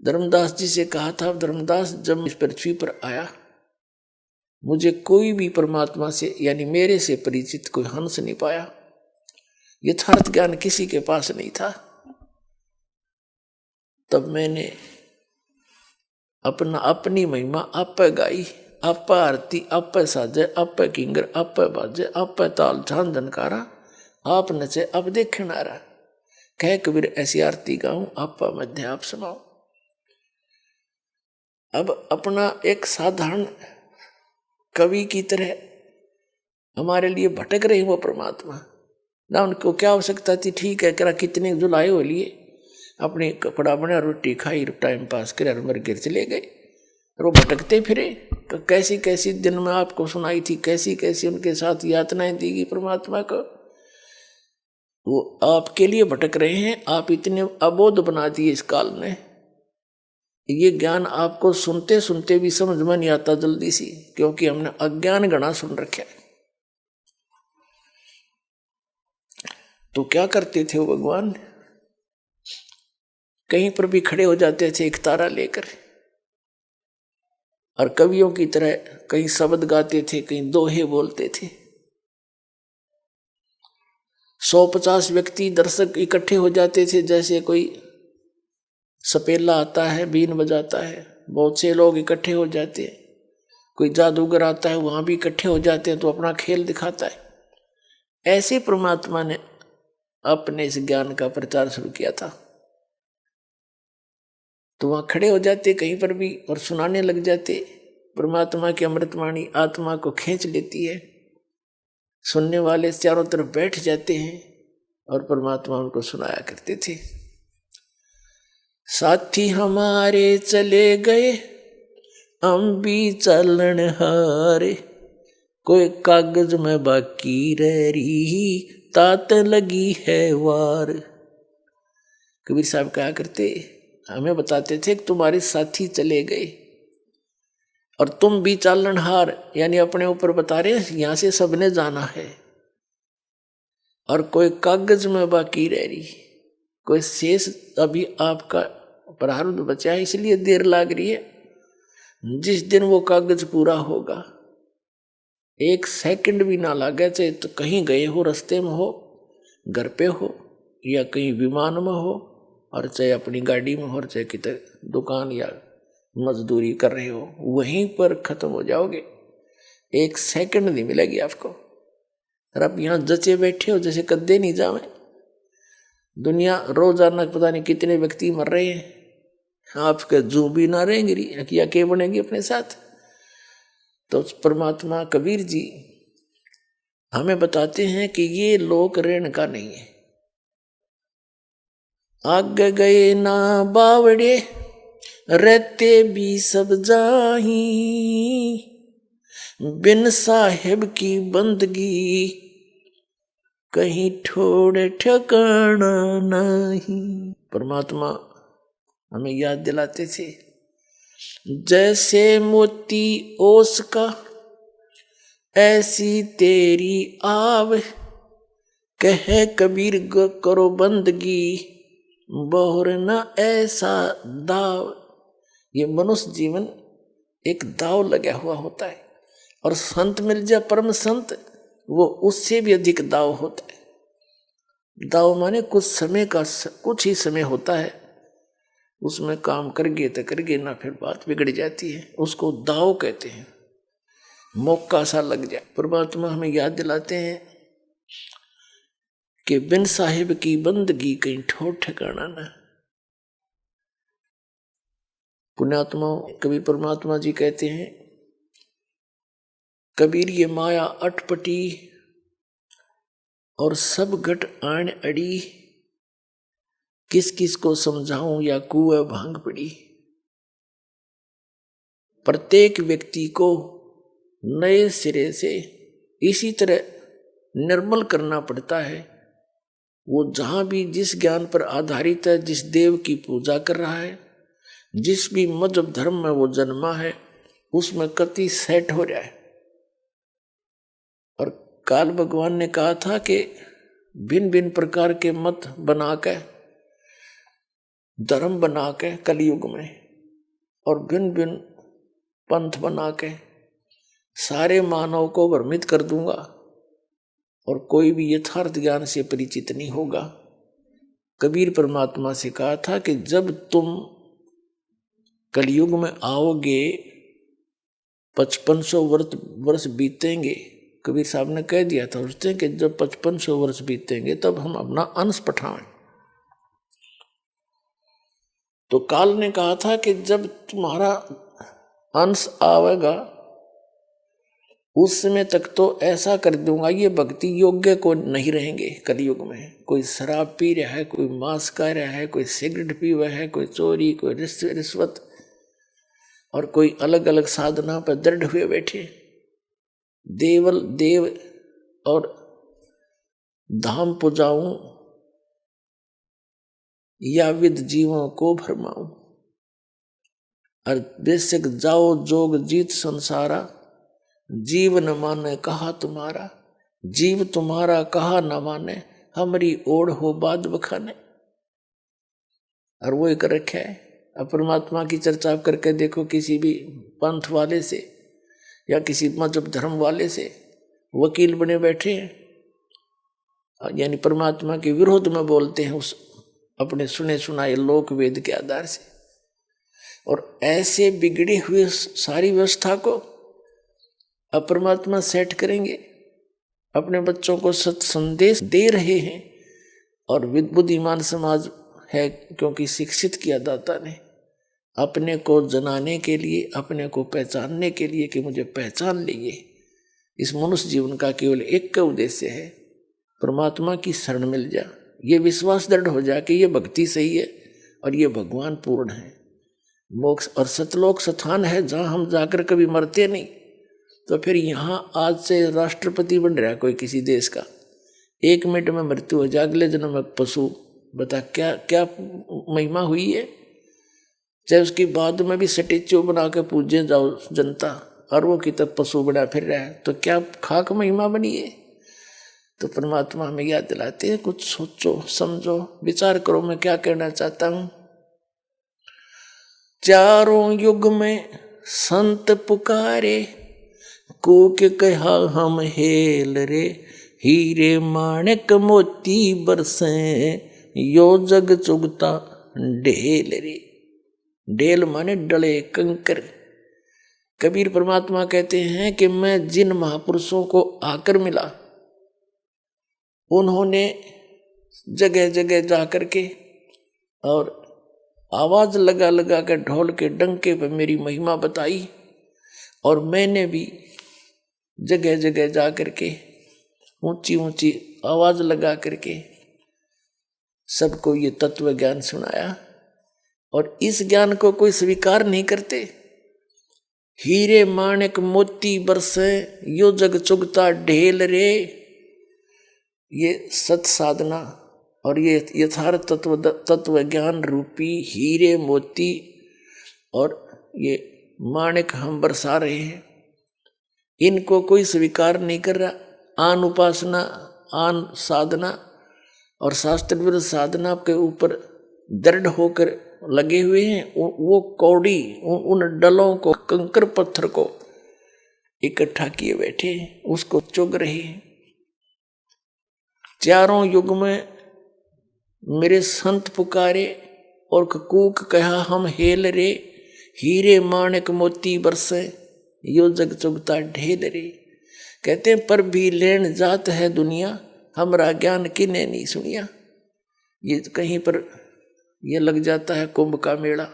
Speaker 2: धर्मदास जी से कहा था, धर्मदास जब इस पृथ्वी पर आया, मुझे कोई भी परमात्मा से यानी मेरे से परिचित कोई हंस नहीं पाया। यथार्थ ज्ञान किसी के पास नहीं था। तब मैंने अपना अपनी महिमा आप गाई, आप आरती आप साजे, आप किंगर आप बाजे, आप ताल छान जनकारा, आप नचे अब देखना रहा। कह कबीर ऐसी आरती गाऊं, आप मध्य आप सुनाओ। अब अपना एक साधारण कवि की तरह हमारे लिए भटक रहे वो परमात्मा ना। उनको क्या आवश्यकता थी, ठीक है करा कितने जुलाए हो लिए, अपने कपड़ा बना रोटी खाई टाइम पास करे और मर गिर चले गए। और वो भटकते फिरे तो कैसी कैसी दिन में आपको सुनाई थी, कैसी कैसी उनके साथ यातनाएं दी परमात्मा को। वो आपके लिए भटक रहे हैं, आप इतने अबोध बना दिए इस काल में। ये ज्ञान आपको सुनते सुनते भी समझ में नहीं आता जल्दी सी, क्योंकि हमने अज्ञान गणा सुन रखा है। तो क्या करते थे वो भगवान, कहीं पर भी खड़े हो जाते थे एक तारा लेकर, और कवियों की तरह कहीं शब्द गाते थे, कहीं दोहे बोलते थे। 150 व्यक्ति दर्शक इकट्ठे हो जाते थे, जैसे कोई सपेला आता है बीन बजाता है, बहुत से लोग इकट्ठे हो जाते हैं। कोई जादूगर आता है वहां भी इकट्ठे हो जाते हैं तो अपना खेल दिखाता है। ऐसे परमात्मा ने अपने इस ज्ञान का प्रचार शुरू किया था। तो वहां खड़े हो जाते कहीं पर भी और सुनाने लग जाते। परमात्मा की अमृतवाणी आत्मा को खींच लेती है, सुनने वाले चारों तरफ बैठ जाते हैं और परमात्मा उनको सुनाया करते थे। साथी हमारे चले गए हम भी चलन हारे, कोई कागज में बाकी रह रही तात लगी है वार। कबीर साहब कहा करते, हमें बताते थे कि तुम्हारे साथी चले गए और तुम भी चालन हार, यानी अपने ऊपर बता रहे यहां से सबने जाना है, और कोई कागज में बाकी रह रही, कोई शेष अभी आपका प्रारब्ध बचा है, इसलिए देर लग रही है। जिस दिन वो कागज पूरा होगा, एक सेकंड भी ना लगे, चाहे तो कहीं गए हो, रास्ते में हो, घर पे हो, या कहीं विमान में हो, और चाहे अपनी गाड़ी में हो, और चाहे कितने दुकान या मजदूरी कर रहे हो, वहीं पर खत्म हो जाओगे। एक सेकंड नहीं मिलेगी आपको। और आप यहाँ जचे बैठे हो जैसे कद्दे नहीं जावे। दुनिया रोजाना पता नहीं कितने व्यक्ति मर रहे हैं, आपके जू भी ना रहेंगे या के बनेगी अपने साथ। तो परमात्मा कबीर जी हमें बताते हैं कि ये लोक ऋण का नहीं है। आगे गए ना बावड़े रहते भी सब जाही, बिन साहेब की बंदगी कहीं ठोड़ ठिकाना नहीं। परमात्मा हमें याद दिलाते थे, जैसे मोती ओस का ऐसी तेरी आव, कहे कबीर करो बंदगी बहुर न ऐसा दाव। ये मनुष्य जीवन एक दाव लगा हुआ होता है, और संत मिल जाए परम संत, वो उससे भी अधिक दाव होता है। दाव माने कुछ समय का कुछ ही समय होता है, उसमें काम करगे तो करगे ना, फिर बात बिगड़ जाती है, उसको दाव कहते हैं। मौका सा लग जाए। परमात्मा हमें याद दिलाते हैं कि बिन साहिब की बंदगी कहीं ठोर ठिकाना न। पुण्यात्मा कबीर परमात्मा जी कहते हैं, कबीर ये माया अटपटी और सब घट आन अड़ी, किस किस को समझाऊं या कुएं भांग पड़ी। प्रत्येक व्यक्ति को नए सिरे से इसी तरह निर्मल करना पड़ता है। वो जहां भी जिस ज्ञान पर आधारित है, जिस देव की पूजा कर रहा है, जिस भी मजहब धर्म में वो जन्मा है, उसमें कति सेट हो जाए। और काल भगवान ने कहा था कि भिन्न भिन्न प्रकार के मत बना के, धर्म बना के कलयुग में, और भिन्न भिन्न पंथ बना के सारे मानव को भ्रमित कर दूंगा, और कोई भी यथार्थ ज्ञान से परिचित नहीं होगा। कबीर परमात्मा से कहा था कि जब तुम कलयुग में आओगे 5500 वर्ष बीतेंगे। कबीर साहब ने कह दिया था उसने कि जब 5500 वर्ष बीतेंगे तब हम अपना अंश पठाएं। तो काल ने कहा था कि जब तुम्हारा अंश आवेगा उस समय तक तो ऐसा कर दूंगा, ये भक्ति योग्य को नहीं रहेंगे। कलयुग में कोई शराब पी रहा है, कोई मांस खा रहा है, कोई सिगरेट पी रहा है, कोई चोरी, कोई रिश्वत, और कोई अलग अलग साधना पर दृढ़ हुए बैठे। देव और धाम पुजाऊं या विद जीवों को भरमाऊं, और बेशक जाओ जोग जीत संसारा, जीव न माने कहा तुम्हारा, जीव तुम्हारा कहा न माने, हमारी ओढ़ हो बाद बखाने। और वो एक रखा है। अब परमात्मा की चर्चा करके देखो किसी भी पंथ वाले से या किसी मजहब धर्म वाले से, वकील बने बैठे हैं, यानी परमात्मा के विरोध में बोलते हैं उस अपने सुने सुनाए लोक वेद के आधार से। और ऐसे बिगड़े हुए सारी व्यवस्था को अब परमात्मा सेट करेंगे, अपने बच्चों को सत संदेश दे रहे हैं। और बुद्धिमान समाज है क्योंकि शिक्षित किया दाता ने अपने को जनाने के लिए, अपने को पहचानने के लिए कि मुझे पहचान लीजिए। इस मनुष्य जीवन का केवल एक का उद्देश्य है, परमात्मा की शरण मिल जा, ये विश्वास दृढ़ हो जा कि ये भक्ति सही है और ये भगवान पूर्ण है। मोक्ष और सतलोक स्थान है जहाँ हम जाकर कभी मरते नहीं। तो फिर यहाँ आज से राष्ट्रपति बन रहा है कोई किसी देश का, 1 मिनट में मृत्यु हो जाए, अगले जन्म में पशु, बता क्या क्या महिमा हुई है। चाहे उसकी बाद में भी स्टैच्यू बना के पूजे जाओ जनता, और वो की तब पशु बना फिर रहा है, तो क्या खाक महिमा बनी है। तो परमात्मा हमें याद दिलाते हैं, कुछ सोचो समझो विचार करो मैं क्या कहना चाहता हूँ। चारों युग में संत पुकारे, कूक कहा हम हेल रे, हीरे माणिक मोती बरसे, यो जग चुगता ढेल रे। ढेल माने डले कंकर। कबीर परमात्मा कहते हैं कि मैं जिन महापुरुषों को आकर मिला, उन्होंने जगह जगह जाकर के और आवाज लगा लगा कर ढोल के डंके पर मेरी महिमा बताई, और मैंने भी जगह जगह जा करके ऊंची ऊंची आवाज लगा करके सबको ये तत्व ज्ञान सुनाया। और इस ज्ञान को कोई स्वीकार नहीं करते। हीरे माणिक मोती बरसे, यो जग चुगता ढेल रे। ये सत साधना और ये यथार्थ तत्व ज्ञान रूपी हीरे मोती और ये माणिक हम बरसा रहे हैं, इनको कोई स्वीकार नहीं कर रहा। आन उपासना, आन साधना और शास्त्र विरुद्ध साधना के ऊपर दृढ़ होकर लगे हुए हैं। वो कौड़ी उन डलों को, कंकर पत्थर को इकट्ठा किए बैठे हैं, उसको चुग रहे हैं। चारों युग में मेरे संत पुकारे और कूक कहा हम हेल रे, हीरे माणिक मोती बरसे, यो जग चुगता ढेल रे। कहते हैं पर भी लेन जात है दुनिया, हमरा ज्ञान किने नहीं सुनिया। ये कहीं पर ये लग जाता है कुंभ का मेला,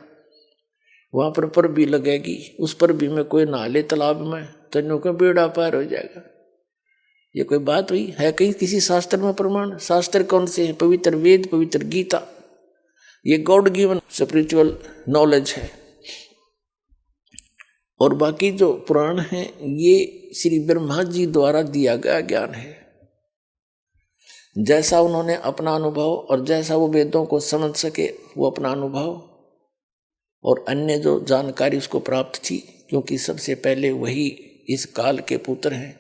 Speaker 2: वहां पर भी लगेगी, उस पर भी में कोई नहाले तालाब में तन्नों का बेड़ा पार हो जाएगा। ये कोई बात हुई है कहीं किसी शास्त्र में प्रमाण? शास्त्र कौन से हैं? पवित्र वेद, पवित्र गीता, ये गॉड गिवन स्पिरिचुअल नॉलेज है। और बाकी जो पुराण हैं ये श्री ब्रह्मा जी द्वारा दिया गया ज्ञान है। जैसा उन्होंने अपना अनुभव और जैसा वो वेदों को समझ सके वो अपना अनुभव और अन्य जो जानकारी उसको प्राप्त थी, क्योंकि सबसे पहले वही इस काल के पुत्र हैं,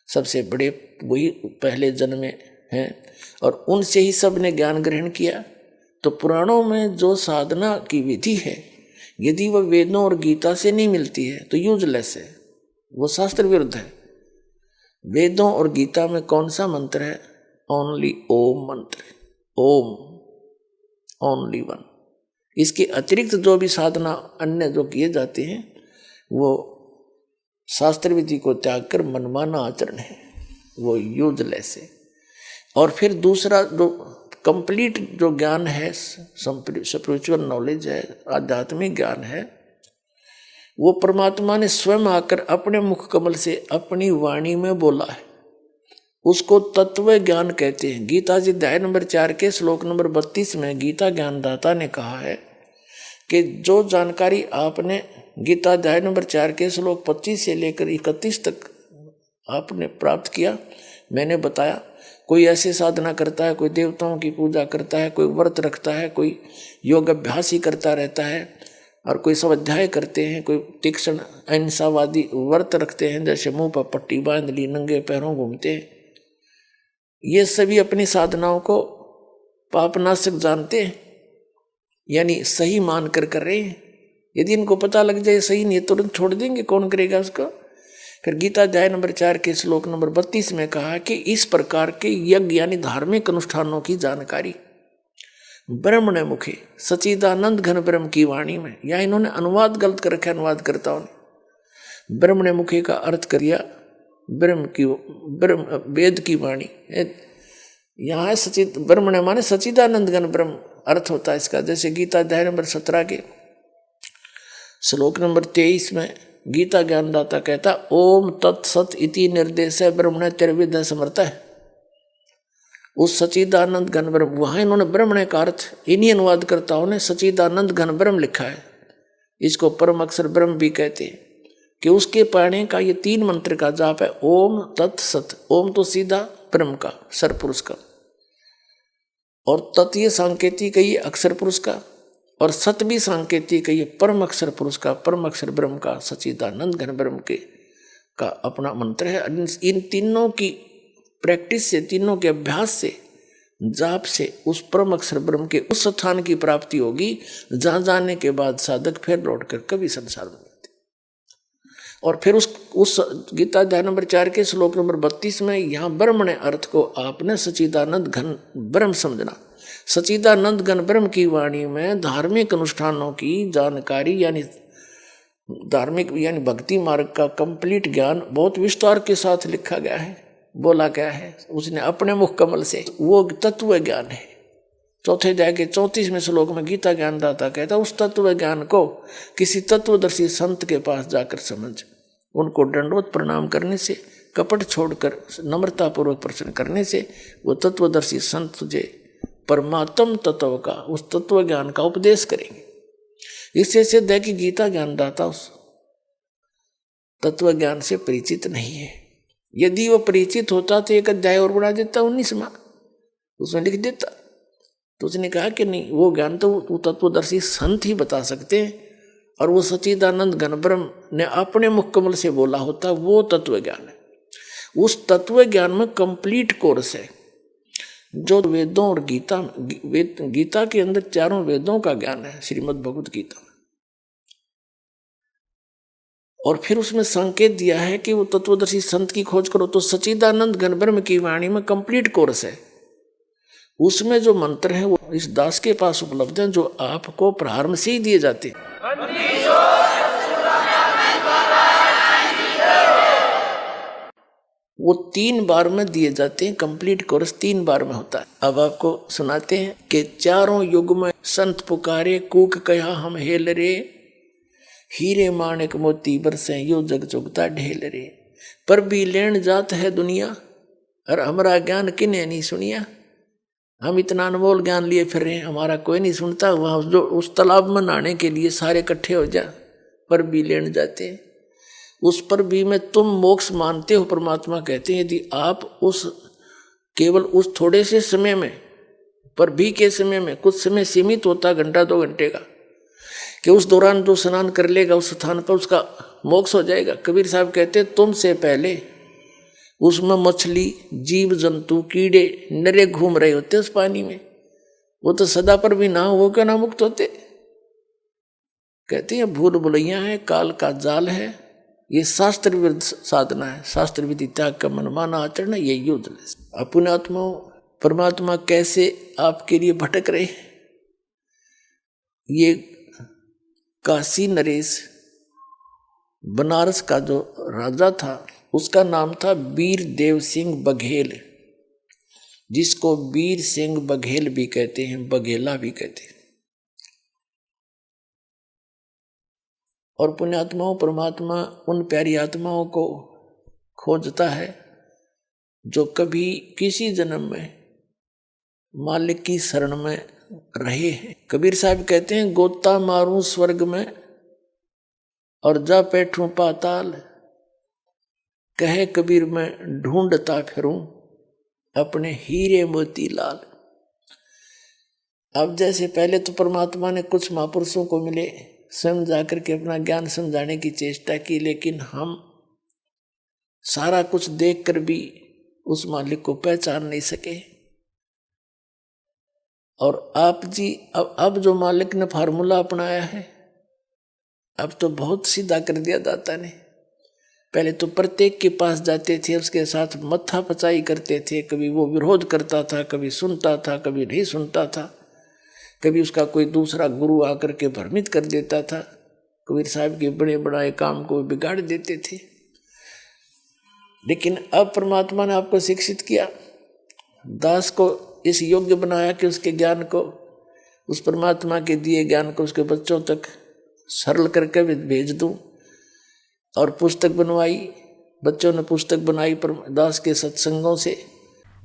Speaker 2: सबसे बड़े वही पहले जन्मे हैं और उनसे ही सब ने ज्ञान ग्रहण किया। तो पुराणों में जो साधना की विधि है यदि वह वेदों और गीता से नहीं मिलती है तो यूजलेस है, वो शास्त्र विरुद्ध है। वेदों और गीता में कौन सा मंत्र है? ओनली ओम मंत्र, ओम, ओनली वन। इसके अतिरिक्त जो भी साधना अन्य जो किए जाते हैं वो शास्त्र विधि को त्याग कर मनमाना आचरण है, वो यूजलेस है। और फिर दूसरा जो कंप्लीट जो ज्ञान है, स्पिरिचुअल नॉलेज है, आध्यात्मिक ज्ञान है, वो परमात्मा ने स्वयं आकर अपने मुख कमल से अपनी वाणी में बोला है, उसको तत्व ज्ञान कहते हैं। गीता जी अध्याय नंबर 4 के श्लोक नंबर 32 में गीता ज्ञानदाता ने कहा है कि जो जानकारी आपने गीता अध्याय नंबर 4 के श्लोक 25 से लेकर 31 तक आपने प्राप्त किया, मैंने बताया। कोई ऐसे साधना करता है, कोई देवताओं की पूजा करता है, कोई व्रत रखता है, कोई योग अभ्यास ही करता रहता है, और कोई स्वाध्याय करते हैं, कोई तीक्ष्ण अहिंसावादी व्रत रखते हैं, जैसे मुंह पर पट्टी बांध ली, नंगे पैरों घूमते हैं। ये सभी अपनी साधनाओं को पापनाशक जानते हैं, यानी सही मान कर रहे हैं। यदि इनको पता लग जाए सही नहीं तुरंत छोड़ देंगे, कौन करेगा उसको। फिर गीता अध्याय नंबर 4 के श्लोक नंबर 32 में कहा कि इस प्रकार के यज्ञ यानी धार्मिक अनुष्ठानों की जानकारी ब्रह्मण मुखे सचिदानंद घन ब्रह्म की वाणी में, या इन्होंने अनुवाद गलत कर रखा, अनुवादकर्ताओं ने ब्रह्मण मुखे का अर्थ कर दिया ब्रह्म वेद की वाणी। यहाँ है सचिद, ब्रह्मण माने सचिदानंद घन ब्रह्म अर्थ होता है इसका। जैसे गीता अध्याय नंबर 17 के श्लोक नंबर 23 में गीता ज्ञानदाता कहता ओम तत्सत इति निर्देश ब्रह्मण त्रिविध समर्थ है। उस सचिदानंद घन ब्रह्म, वहां इन्होंने ब्रह्मण का अर्थ इन्हीं अनुवादकर्ताओं ने सचिदानंद घन ब्रह्म लिखा है। इसको परम अक्षर ब्रह्म भी कहते हैं कि उसके पढ़ने का ये 3 मंत्र का जाप है ओम तत्सत। ओम तो सीधा ब्रह्म का, सरपुरुष का, और तत् ये सांकेतिक है, ये अक्षर पुरुष का, और सत भी सांकेतिक है, ये परम अक्षर पुरुष का, परम अक्षर ब्रह्म का, सच्चिदानंद घन ब्रह्म के का अपना मंत्र है। इन तीनों की प्रैक्टिस से, तीनों के अभ्यास से, जाप से उस परम अक्षर ब्रह्म के उस स्थान की प्राप्ति होगी जहां जाने के बाद साधक फिर लौट कर कभी संसार में जाते। और फिर उस गीता अध्याय नंबर 4 के श्लोक नंबर 32 में यहाँ ब्रह्मण अर्थ को आपने सच्चिदानंद घन ब्रह्म समझना। सच्चिदानंद घन ब्रह्म की वाणी में धार्मिक अनुष्ठानों की जानकारी, यानी धार्मिक यानी भक्ति मार्ग का कंप्लीट ज्ञान बहुत विस्तार के साथ लिखा गया है, बोला गया है उसने अपने मुख कमल से। वो तत्व ज्ञान है। चौथे अध्याय के 34वें श्लोक में गीता ज्ञानदाता कहता उस तत्व ज्ञान को किसी तत्वदर्शी संत के पास जाकर समझ, उनको दंडवत प्रणाम करने से, कपट छोड़कर नम्रता पूर्वक प्रश्न करने से वो तत्वदर्शी संत तुझे परमात्म तत्व का, उस तत्व ज्ञान का उपदेश करेंगे। इससे सिद्ध है कि गीता ज्ञानदाता उस तत्व ज्ञान से परिचित नहीं है। यदि वो परिचित होता तो एक अध्याय और बढ़ा देता 19वां, उसमें लिख देता। तो उसने कहा कि नहीं, वो ज्ञान तो तत्वदर्शी संत ही बता सकते हैं, और वो सच्चिदानंद घन ब्रह्म ने अपने मुख कमल से बोला होता, वो तत्व ज्ञान है। उस तत्व ज्ञान में कंप्लीट कोर्स है जो वेदों और गीता के अंदर 4 वेदों का ज्ञान है, श्रीमद् भगवत गीता में। और फिर उसमें संकेत दिया है कि वो तत्वदर्शी संत की खोज करो तो सच्चिदानंद घन ब्रह्म की वाणी में कंप्लीट कोर्स है। उसमें जो मंत्र हैं वो इस दास के पास उपलब्ध हैं, जो आपको प्रारंभ से ही दिए जाते हैं। वो 3 बार में दिए जाते हैं, कंप्लीट कोर्स 3 बार में होता है। अब आपको सुनाते हैं कि 4 युग में संत पुकारे, कूक कहा हम हेल रे, हीरे माणिक मोती बरसे यो जग चुगता ढेल रे। पर भी लेन जात है दुनिया, और हमारा ज्ञान किने नहीं सुनिया। हम इतना अनमोल ज्ञान लिए फिर रहे हैं, हमारा कोई नहीं सुनता। वहाँ जो उस तालाब में नहाने के लिए सारे इकट्ठे हो जा, पर भी लेन जाते हैं। उस पर भी में तुम मोक्ष मानते हो, परमात्मा कहते हैं। यदि आप उस केवल उस थोड़े से समय में, पर भी के समय में, कुछ समय सीमित होता, घंटा 2 घंटे का, कि उस दौरान जो स्नान कर लेगा उस स्थान पर उसका मोक्ष हो जाएगा। कबीर साहब कहते तुमसे पहले उसमें मछली, जीव जंतु, कीड़े नरे घूम रहे होते उस पानी में, वो तो सदा पर भी ना हो, वो क्यों ना मुक्त होते। कहते हैं भूल भुलैया है, काल का जाल है, ये शास्त्र विरुद्ध साधना है, शास्त्र विधि त्याग का मनमाना आचरण है, ये युद्ध। अपने आत्मा परमात्मा कैसे आपके लिए भटक रहे, ये काशी नरेश बनारस का जो राजा था उसका नाम था वीर देव सिंह बघेल, जिसको वीर सिंह बघेल भी कहते हैं, बघेला भी कहते हैं। और पुण्यात्माओं परमात्मा उन प्यारी आत्माओं को खोजता है जो कभी किसी जन्म में मालिक की शरण में रहे हैं। कबीर साहब कहते हैं, गोता मारूं स्वर्ग में और जा बैठूं पाताल, कहे कबीर मैं ढूंढता फिरूं अपने हीरे मोती लाल। अब जैसे पहले तो परमात्मा ने कुछ महापुरुषों को मिले, स्वयं जाकर के अपना ज्ञान समझाने की चेष्टा की, लेकिन हम सारा कुछ देखकर भी उस मालिक को पहचान नहीं सके। और आप जी अब जो मालिक ने फार्मूला अपनाया है, अब तो बहुत सीधा कर दिया दाता ने। पहले तो प्रत्येक के पास जाते थे, उसके साथ मत्था पचाई करते थे, कभी वो विरोध करता था, कभी सुनता था, कभी नहीं सुनता था, कभी उसका कोई दूसरा गुरु आकर के भ्रमित कर देता था, कबीर साहब के बड़े बड़े काम को बिगाड़ देते थे। लेकिन अब परमात्मा ने आपको शिक्षित किया, दास को इस योग्य बनाया कि उसके ज्ञान को, उस परमात्मा के दिए ज्ञान को उसके बच्चों तक सरल करके भेज दूं। और पुस्तक बनवाई, बच्चों ने पुस्तक बनाई दास के सत्संगों से।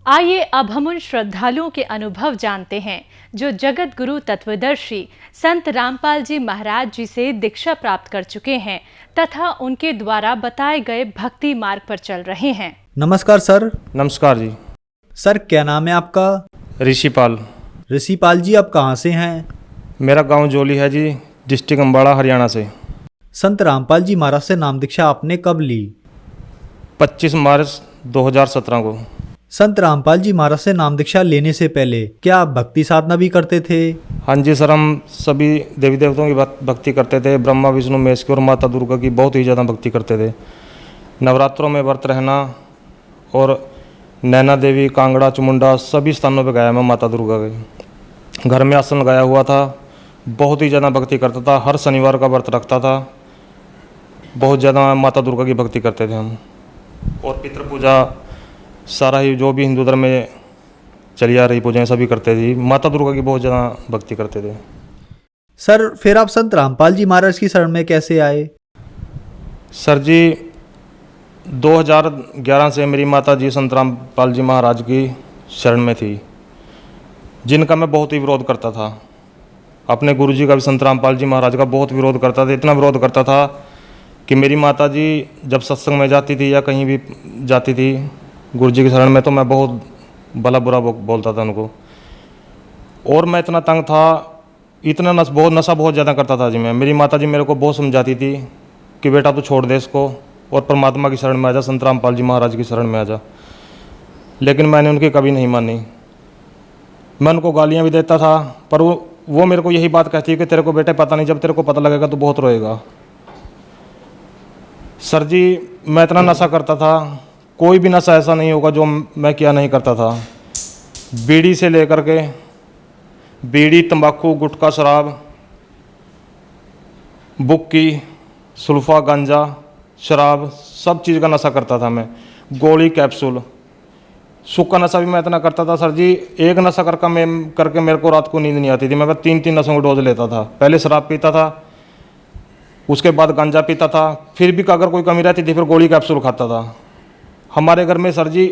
Speaker 3: आइए अब हम उन श्रद्धालुओं के अनुभव जानते हैं जो जगत गुरु तत्वदर्शी संत रामपाल जी महाराज जी से दीक्षा प्राप्त कर चुके हैं तथा उनके द्वारा बताए गए भक्ति मार्ग पर चल रहे हैं।
Speaker 4: नमस्कार सर।
Speaker 5: नमस्कार जी।
Speaker 4: सर क्या नाम है आपका?
Speaker 5: ऋषिपाल।
Speaker 4: ऋषिपाल जी आप कहाँ से हैं?
Speaker 5: मेरा गांव जोली है जी, डिस्ट्रिक्ट अम्बाड़ा, हरियाणा से।
Speaker 4: संत रामपाल जी महाराज से नाम दीक्षा आपने कब ली?
Speaker 5: 25 मार्च 2017 को।
Speaker 4: संत रामपाल जी महाराज से नाम दीक्षा लेने से पहले क्या आप भक्ति साधना भी करते थे?
Speaker 5: हाँ जी सर, हम सभी देवी देवताओं की भक्ति करते थे। ब्रह्मा विष्णु महेश की और माता दुर्गा की बहुत ही ज़्यादा भक्ति करते थे। नवरात्रों में व्रत रहना और नैना देवी, कांगड़ा, चमुंडा सभी स्थानों पर गया मैं माता दुर्गा के। घर में आसन लगाया हुआ था, बहुत ही ज़्यादा भक्ति करता था। हर शनिवार का व्रत रखता था। बहुत ज़्यादा माता दुर्गा की भक्ति करते थे हम। और पितृ पूजा सारा ही जो भी हिंदू धर्म में चली आ रही पूजाएं सभी करते थे। माता दुर्गा की बहुत ज़्यादा भक्ति करते थे।
Speaker 4: सर फिर आप संत रामपाल जी महाराज की शरण में कैसे आए?
Speaker 5: सर जी 2011 से मेरी माता जी संत रामपाल जी महाराज की शरण में थी, जिनका मैं बहुत ही विरोध करता था। अपने गुरुजी का भी संत रामपाल जी महाराज का बहुत विरोध करता था। इतना विरोध करता था कि मेरी माता जी जब सत्संग में जाती थी या कहीं भी जाती थी गुरुजी की शरण में, तो मैं बहुत भला बुरा बोलता था उनको। और मैं इतना तंग था, इतना नशा बहुत ज़्यादा करता था जी मैं। मेरी माता जी मेरे को बहुत समझाती थी कि बेटा तू छोड़ दे इसको और परमात्मा की शरण में आ जा, संत रामपाल जी महाराज की शरण में आ जा। लेकिन मैंने उनकी कभी नहीं मानी। मैं उनको गालियाँ भी देता था, पर वो मेरे को यही बात कहती है कि तेरे को बेटे पता नहीं, जब तेरे को पता लगेगा तो बहुत रोएगा। सर जी मैं इतना नशा करता था, कोई भी नशा ऐसा नहीं होगा जो मैं क्या नहीं करता था। बीड़ी से लेकर के बीड़ी, तंबाकू, गुटखा, शराब, बुक्की, सुल्फा, गांजा, शराब, सब चीज़ का नशा करता था मैं। गोली, कैप्सूल, सूखा नशा भी मैं इतना करता था सर जी। एक नशा करके मेरे को रात को नींद नहीं आती थी। मैं 3-3 नशों का डोज लेता था। पहले शराब पीता था, उसके बाद गांजा पीता था, फिर भी अगर कोई कमी रहती थी फिर गोली कैप्सूल खाता था। हमारे घर में सर जी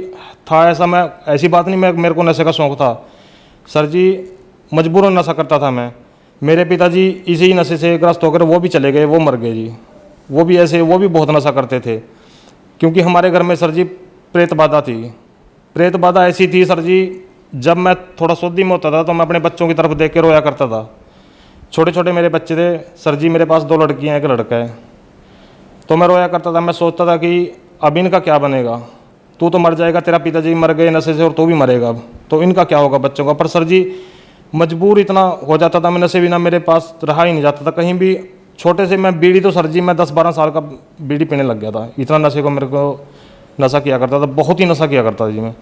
Speaker 5: था ऐसा, मैं ऐसी बात नहीं मेरे को नशे का शौक़ था सर जी, मजबूरन नशा करता था मैं। मेरे पिताजी इसी नशे से ग्रस्त होकर वो भी चले गए, वो मर गए जी। वो भी ऐसे, वो भी बहुत नशा करते थे। क्योंकि हमारे घर में सर जी प्रेत बाधा थी। प्रेत बाधा ऐसी थी सर जी, जब मैं थोड़ा सोदी में होता था तो मैं अपने बच्चों की तरफ देख के रोया करता था। छोटे छोटे मेरे बच्चे थे सर जी, मेरे पास 2 लड़कियाँ, 1 लड़का है। तो मैं रोया करता था। मैं सोचता था कि अब इनका क्या बनेगा, तू तो मर जाएगा, तेरा पिताजी मर गए नशे से और तू भी मरेगा, अब तो इनका क्या होगा बच्चों का। पर सर जी मजबूर इतना हो जाता था मैं, नशे बिना मेरे पास रहा ही नहीं जाता था कहीं भी। छोटे से मैं बीड़ी, तो सर जी मैं 10-12 साल का बीड़ी पीने लग गया था। इतना नशे को मेरे को नशा किया करता था, बहुत ही नशा किया करता था जी मैं।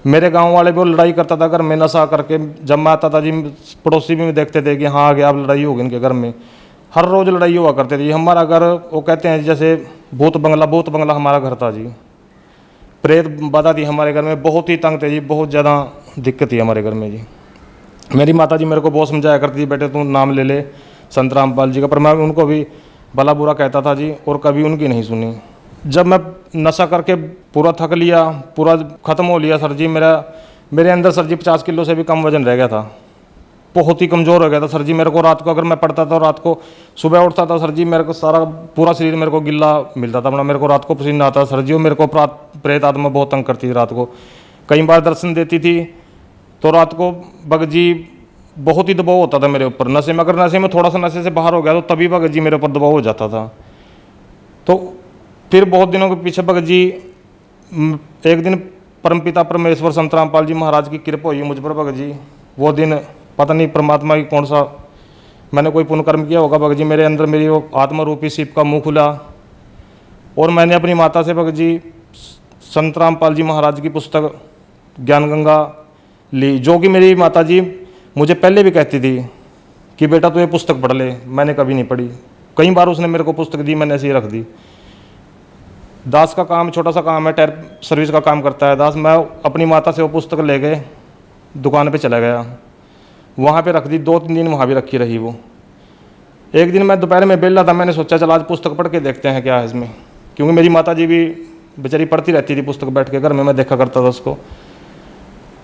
Speaker 5: मेरे गांव वाले भी वो लड़ाई करता था घर में नशा करके। जब मैं आता था जी, पड़ोसी भी देखते थे कि हाँ आ गया, अब लड़ाई होगी इनके घर में। हर रोज़ लड़ाई हुआ करती थी। हमारा घर, वो कहते हैं जैसे भूत बंगला हमारा घर था जी। प्रेत बाधा थी हमारे घर में, बहुत ही तंग थे जी, बहुत ज़्यादा दिक्कत थी हमारे घर में जी। मेरी माता जी मेरे को बहुत समझाया करती थी, बेटे तू नाम ले ले संत रामपाल जी का, पर मैं उनको भी भला बुरा कहता था जी, और कभी उनकी नहीं सुनी। जब मैं नशा करके पूरा थक लिया, पूरा ख़त्म हो लिया सर जी, मेरे अंदर सर जी 50 किलो से भी कम वजन रह गया था। बहुत ही कमज़ोर हो गया था सर जी। मेरे को रात को अगर मैं पढ़ता था, रात को सुबह उठता था सर जी, मेरे को सारा पूरा शरीर मेरे को गिल्ला मिलता था। मेरे को रात को पसीना आता सर जी, और मेरे को प्रेत आत्मा बहुत तंग करती थी रात को। कई बार दर्शन देती थी तो रात को भगत जी बहुत ही दबाव होता था मेरे ऊपर। नशे में, अगर नशे में थोड़ा सा नशे से बाहर हो गया तो तभी भगत जी मेरे ऊपर दबाव हो जाता था। तो फिर बहुत दिनों के पीछे भगत जी, एक दिन परमपिता परमेश्वर संत रामपाल जी महाराज की कृपा हुई मुझ पर भगत जी। वो दिन पता नहीं परमात्मा की कौन सा मैंने कोई पुण्य कर्म किया होगा भगत जी, मेरे अंदर मेरी वो आत्मा रूपी शिव का मुंह खुला, और मैंने अपनी माता से भगत जी संत रामपाल जी महाराज की पुस्तक ज्ञान गंगा ली, जो कि मेरी माता जी मुझे पहले भी कहती थी कि बेटा तू ये पुस्तक पढ़ ले। मैंने कभी नहीं पढ़ी। कई बार उसने मेरे को पुस्तक दी, मैंने ऐसे ही रख दी। दास का काम छोटा सा काम है, टायर सर्विस का काम करता है दास। मैं अपनी माता से वो पुस्तक ले गए, दुकान पे चला गया, वहाँ पे रख दी। 2-3 दिन वहाँ भी रखी रही वो। एक दिन मैं दोपहर में बेला था, मैंने सोचा चल आज पुस्तक पढ़ के देखते हैं क्या है इसमें, क्योंकि मेरी माता जी भी बेचारी पढ़ती रहती थी पुस्तक बैठ के घर में, मैं देखा करता था उसको।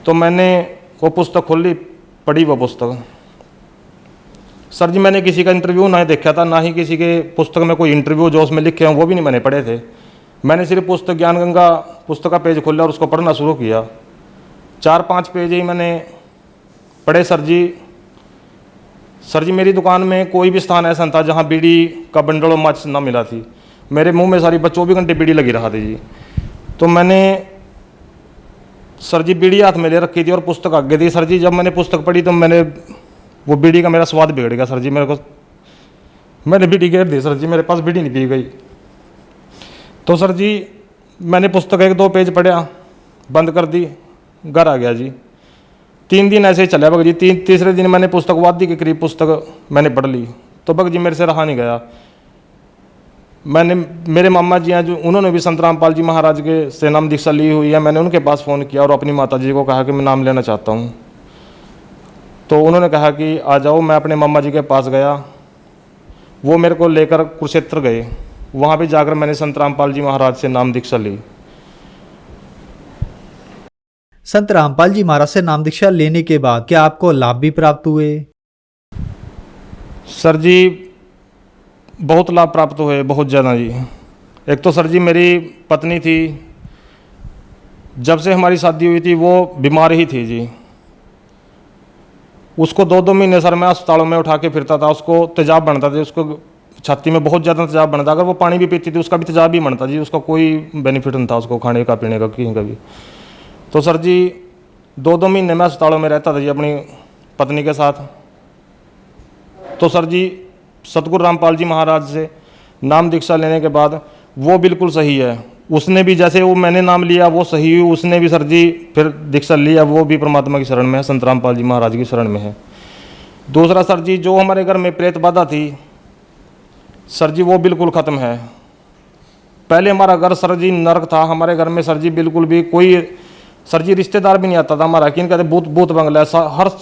Speaker 5: तो मैंने वो पुस्तक खोली, पढ़ी वो पुस्तक। सर जी मैंने किसी का इंटरव्यू ना देखा था, ना ही किसी के पुस्तक में कोई इंटरव्यू जो उसमें लिखे हों वो भी नहीं मैंने पढ़े थे। मैंने सिर्फ पुस्तक ज्ञान गंगा पुस्तक का पेज खोला और उसको पढ़ना शुरू किया। 4-5 पेज ही मैंने पढ़े सर जी मेरी दुकान में कोई भी स्थान ऐसा था जहाँ बीड़ी का बंडल और माचिस ना मिला थी। मेरे मुंह में सारी 24 घंटे बीड़ी लगी रहा थी जी। तो मैंने सर जी बीड़ी हाथ में ले रखी थी और पुस्तक आगे थी। सर जी जब मैंने पुस्तक पढ़ी तो मैंने वो बीड़ी का मेरा स्वाद बिगड़ गया सर जी। मैंने बीड़ी गिर दी सर जी, मेरे पास बीड़ी नहीं पी गई। तो सर जी मैंने पुस्तक 1-2 पेज पढ़ा, बंद कर दी, घर आ गया जी। 3 दिन ऐसे ही चला भगत जी। तीसरे दिन मैंने पुस्तक वादी के करीब पुस्तक मैंने पढ़ ली, तो भगत जी मेरे से रहा नहीं गया। मेरे मामा जी हैं जो, उन्होंने भी संत रामपाल जी महाराज के से नाम दीक्षा ली हुई है। मैंने उनके पास फ़ोन किया और अपनी माता जी को कहा कि मैं नाम लेना चाहता हूँ। तो उन्होंने कहा कि आ जाओ। मैं अपने मामा जी के पास गया, वो मेरे को लेकर कुरुक्षेत्र गए। वहाँ पे जाकर मैंने संत रामपाल जी महाराज से नाम दीक्षा ली।
Speaker 4: संत रामपाल जी महाराज से नाम दीक्षा लेने के बाद क्या आपको लाभ भी प्राप्त हुए?
Speaker 5: सर जी बहुत लाभ प्राप्त हुए, बहुत ज़्यादा जी। एक तो सर जी मेरी पत्नी थी, जब से हमारी शादी हुई थी वो बीमार ही थी जी। उसको 2-2 महीने सर मैं अस्पतालों में उठा के फिरता था। उसको तेजाब बनता था, उसको छाती में बहुत ज़्यादा तेजाब बनता। अगर वो पानी भी पीती थी उसका भी तेजाब ही बनता जी। उसका कोई बेनिफिट नहीं था उसको खाने का पीने का कहीं का भी। तो सर जी 2-2 महीने में अस्पतालों में रहता था जी अपनी पत्नी के साथ। तो सर जी सतगुरु रामपाल जी महाराज से नाम दीक्षा लेने के बाद वो बिल्कुल सही है। उसने भी जैसे वो मैंने नाम लिया वो सही हुई, उसने भी सर जी फिर दीक्षा लिया, वो भी परमात्मा की शरण में है, संत रामपाल जी महाराज की शरण में है। दूसरा सर जी जो हमारे घर में प्रेत बाधा थी सर जी वो बिल्कुल ख़त्म है। पहले हमारा घर सर जी नरक था। हमारे घर में सर जी बिल्कुल भी कोई सर जी रिश्तेदार भी नहीं आता था हमारा, कि कहते भूत बंगला है।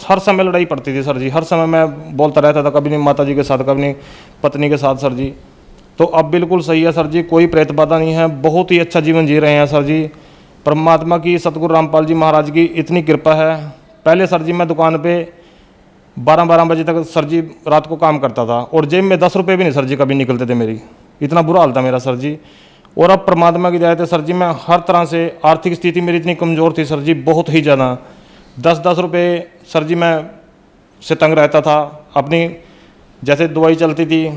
Speaker 5: हर समय लड़ाई पड़ती थी सर जी। हर समय मैं बोलता रहता था, कभी नहीं माता जी के साथ, कभी नहीं पत्नी के साथ सर जी। तो अब बिल्कुल सही है सर जी, कोई प्रेत बाधा नहीं है। बहुत ही अच्छा जीवन जी रहे हैं सर जी। परमात्मा की सतगुरु रामपाल जी महाराज की इतनी कृपा है। पहले सर जी मैं दुकान पे 12-12 बजे तक सर जी रात को काम करता था और जेब में 10 रुपये भी नहीं सर जी कभी निकलते थे मेरी। इतना बुरा हाल था मेरा सर जी। और अब परमात्मा की दया से सर जी मैं हर तरह से, आर्थिक स्थिति मेरी इतनी कमज़ोर थी सर जी, बहुत ही ज़्यादा। 10-10 रुपये सर जी मैं से तंग रहता था। अपनी जैसे दवाई चलती थी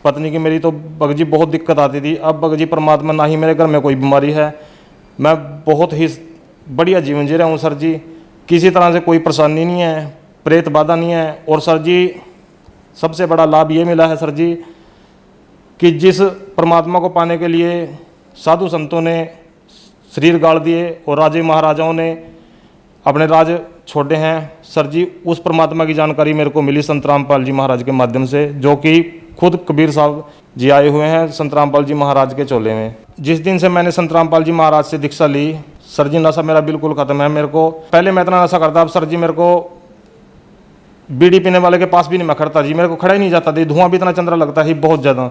Speaker 5: पत्नी की मेरी, तो भगत जी बहुत दिक्कत आती थी। अब भगत जी परमात्मा, ना ही मेरे घर में कोई बीमारी है, मैं बहुत ही बढ़िया जीवन जी रहा हूँ सर जी। किसी तरह से कोई परेशानी नहीं है, प्रेत बाधा नहीं है। और सर जी सबसे बड़ा लाभ ये मिला है सर जी कि जिस परमात्मा को पाने के लिए साधु संतों ने शरीर गाड़ दिए और राजे महाराजाओं ने अपने राज छोड़े हैं। सर जी उस परमात्मा की जानकारी मेरे को मिली संत रामपाल जी महाराज के माध्यम से, जो कि खुद कबीर साहब जी आए हुए हैं संत रामपाल जी महाराज के चोले में। जिस दिन से मैंने संत रामपाल जी महाराज से दीक्षा ली, सर जी नशा मेरा बिल्कुल खत्म है। मेरे को पहले मैं इतना नशा करता, अब सर जी मेरे को बीड़ी पीने वाले के पास भी नहीं मैं खड़ता जी, मेरे को खड़ा ही नहीं जाता जी। धुआं भी इतना चंद्रा लगता है बहुत ज़्यादा,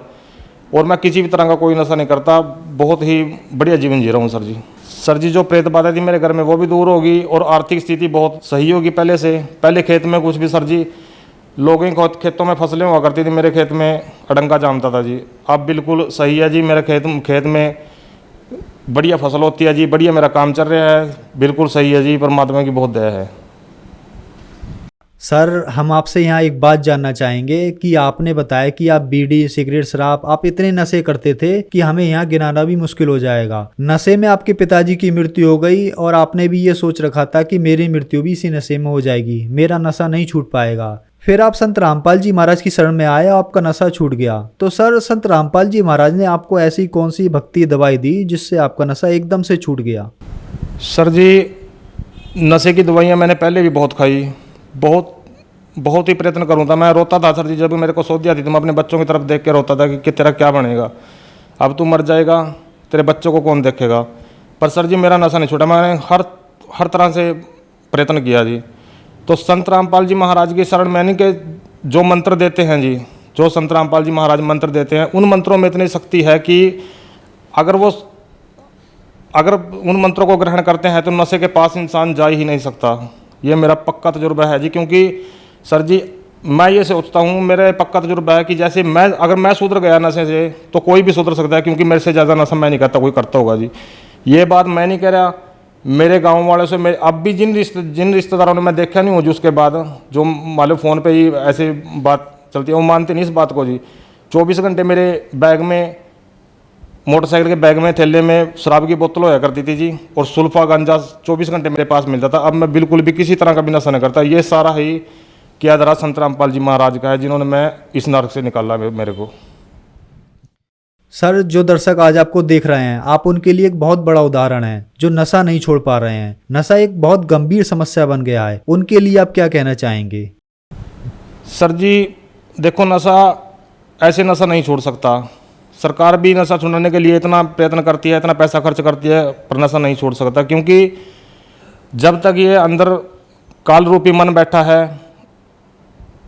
Speaker 5: और मैं किसी भी तरह का कोई नशा नहीं करता। बहुत ही बढ़िया जीवन जी रहा हूँ सर जी। सर जी जो प्रेत बाधा थी मेरे घर में वो भी दूर होगी और आर्थिक स्थिति बहुत सही होगी पहले से। पहले खेत में कुछ भी सर जी, लोगों के खेतों में फसलें हुआ करती थी, मेरे खेत में अडंगा जामता था जी। अब बिल्कुल सही है जी, मेरे खेत में बढ़िया फसल होती है जी, बढ़िया मेरा काम चल रहा है, बिल्कुल सही है जी, परमात्मा की बहुत दया है।
Speaker 4: सर हम आपसे यहाँ एक बात जानना चाहेंगे कि आपने बताया कि आप बीड़ी सिगरेट शराब आप इतने नशे करते थे कि हमें यहाँ गिनाना भी मुश्किल हो जाएगा। नशे में आपके पिताजी की मृत्यु हो गई और आपने भी ये सोच रखा था कि मेरी मृत्यु भी इसी नशे में हो जाएगी, मेरा नशा नहीं छूट पाएगा। फिर आप संत रामपाल जी महाराज की शरण में आए, आपका नशा छूट गया। तो सर संत रामपाल जी महाराज ने आपको ऐसी कौन सी भक्ति दवाई दी जिससे आपका नशा एकदम से छूट गया?
Speaker 5: सर जी नशे की दवाइयाँ मैंने पहले भी बहुत खाई, बहुत ही प्रयत्न करूँ था। मैं रोता था सर जी, जब मेरे को सोच आती थी मैं अपने बच्चों की तरफ देख के रोता था कि तेरा क्या बनेगा, अब तू मर जाएगा, तेरे बच्चों को कौन देखेगा। पर सर जी मेरा नशा नहीं छूटा, मैंने हर तरह से प्रयत्न किया जी। तो संत रामपाल जी महाराज की शरण मैंने के जो मंत्र देते हैं जी, जो संत रामपाल जी महाराज मंत्र देते हैं, उन मंत्रों में इतनी शक्ति है कि अगर उन मंत्रों को ग्रहण करते हैं तो नशे के पास इंसान जा ही नहीं सकता। ये मेरा पक्का तजुर्बा है जी। क्योंकि सर जी मैं ये सोचता हूँ, मेरा पक्का तजुर्बा है कि जैसे अगर मैं सुधर गया नशे से तो कोई भी सुधर सकता है, क्योंकि मेरे से ज़्यादा नशा मैं नहीं करता, कोई करता होगा जी। ये बात मैं नहीं कह रहा, मेरे गांव वालों से अब भी जिन रिश्तेदारों ने मैं देखा नहीं हूँ जी, उसके बाद जो मालूम फ़ोन पे ही ऐसे बात चलती है वो मानते नहीं इस बात को जी। 24 घंटे मेरे बैग में, मोटरसाइकिल के बैग में, थैले में शराब की बोतल होया करती थी जी, और सुल्फा गांजा 24 घंटे मेरे पास मिलता था। अब मैं बिल्कुल भी किसी तरह का भी नशा नहीं करता। ये सारा ही किया दरा संत रामपाल जी महाराज का है, जिन्होंने मैं इस नरक से निकाला मेरे को।
Speaker 4: सर जो दर्शक आज आपको देख रहे हैं, आप उनके लिए एक बहुत बड़ा उदाहरण है, जो नशा नहीं छोड़ पा रहे हैं। नशा एक बहुत गंभीर समस्या बन गया है, उनके लिए आप क्या कहना चाहेंगे?
Speaker 5: सर जी देखो, नशा ऐसे नशा नहीं छोड़ सकता। सरकार भी नशा छुड़ाने के लिए इतना प्रयत्न करती है, इतना पैसा खर्च करती है, पर नशा नहीं छोड़ सकता। क्योंकि जब तक ये अंदर काल रूपी मन बैठा है,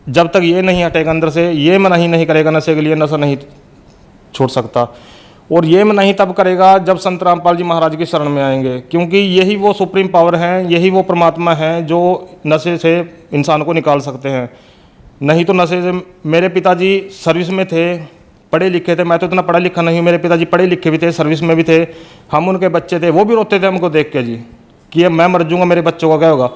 Speaker 5: जब तक ये नहीं हटेगा अंदर से, ये मन ही नहीं करेगा नशे के लिए, नशा नहीं छोड़ सकता। और ये मन नहीं तब करेगा जब संत रामपाल जी महाराज की शरण में आएंगे, क्योंकि यही वो सुप्रीम पावर हैं, यही वो परमात्मा हैं जो नशे से इंसान को निकाल सकते हैं। नहीं तो नशे से, मेरे पिताजी सर्विस में थे, पढ़े लिखे थे, मैं तो इतना पढ़ा लिखा नहीं हूँ, मेरे पिताजी पढ़े लिखे भी थे, सर्विस में भी थे, हम उनके बच्चे थे, वो भी रोते थे हमको देख के जी कि ये मैं मर जाऊँगा, मेरे बच्चों का क्या होगा।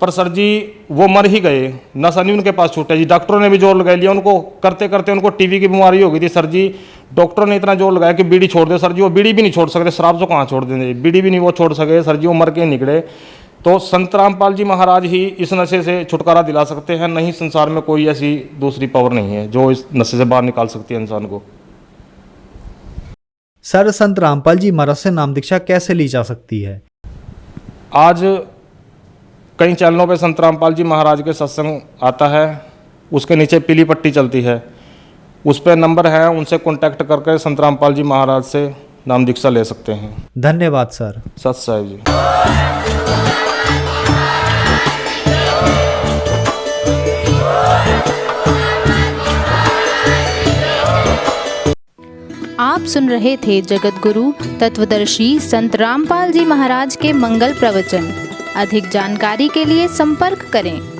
Speaker 5: पर सर जी वो मर ही गए, नशा नहीं उनके पास छूटा जी। डॉक्टरों ने भी जोर लगा लिया, उनको करते करते उनको टीबी की बीमारी हो गई थी सर जी। डॉक्टरों ने इतना जोर लगाया कि बीड़ी छोड़ दे सर जी, वो बीड़ी भी नहीं छोड़ सकते, शराब तो कहाँ छोड़ देंगे, बीड़ी भी नहीं वो छोड़ सके सर जी, वो मर के निकले। तो संत रामपाल जी महाराज ही इस नशे से छुटकारा दिला सकते हैं, नहीं संसार में कोई ऐसी दूसरी पावर नहीं है जो इस नशे से बाहर निकाल सकती है इंसान को।
Speaker 4: सर संत रामपाल जी महाराज से नाम दीक्षा कैसे ली जा सकती है?
Speaker 5: आज कई चैनलों पे संत रामपाल जी महाराज के सत्संग आता है, उसके नीचे पीली पट्टी चलती है, उस पर नंबर है, उनसे कांटेक्ट करके संत रामपाल जी महाराज से नाम दीक्षा ले सकते हैं।
Speaker 4: धन्यवाद सर।
Speaker 5: सत साहिब जी।
Speaker 6: आप सुन रहे थे जगत गुरु तत्वदर्शी संत रामपाल जी महाराज के मंगल प्रवचन। अधिक जानकारी के लिए संपर्क करें।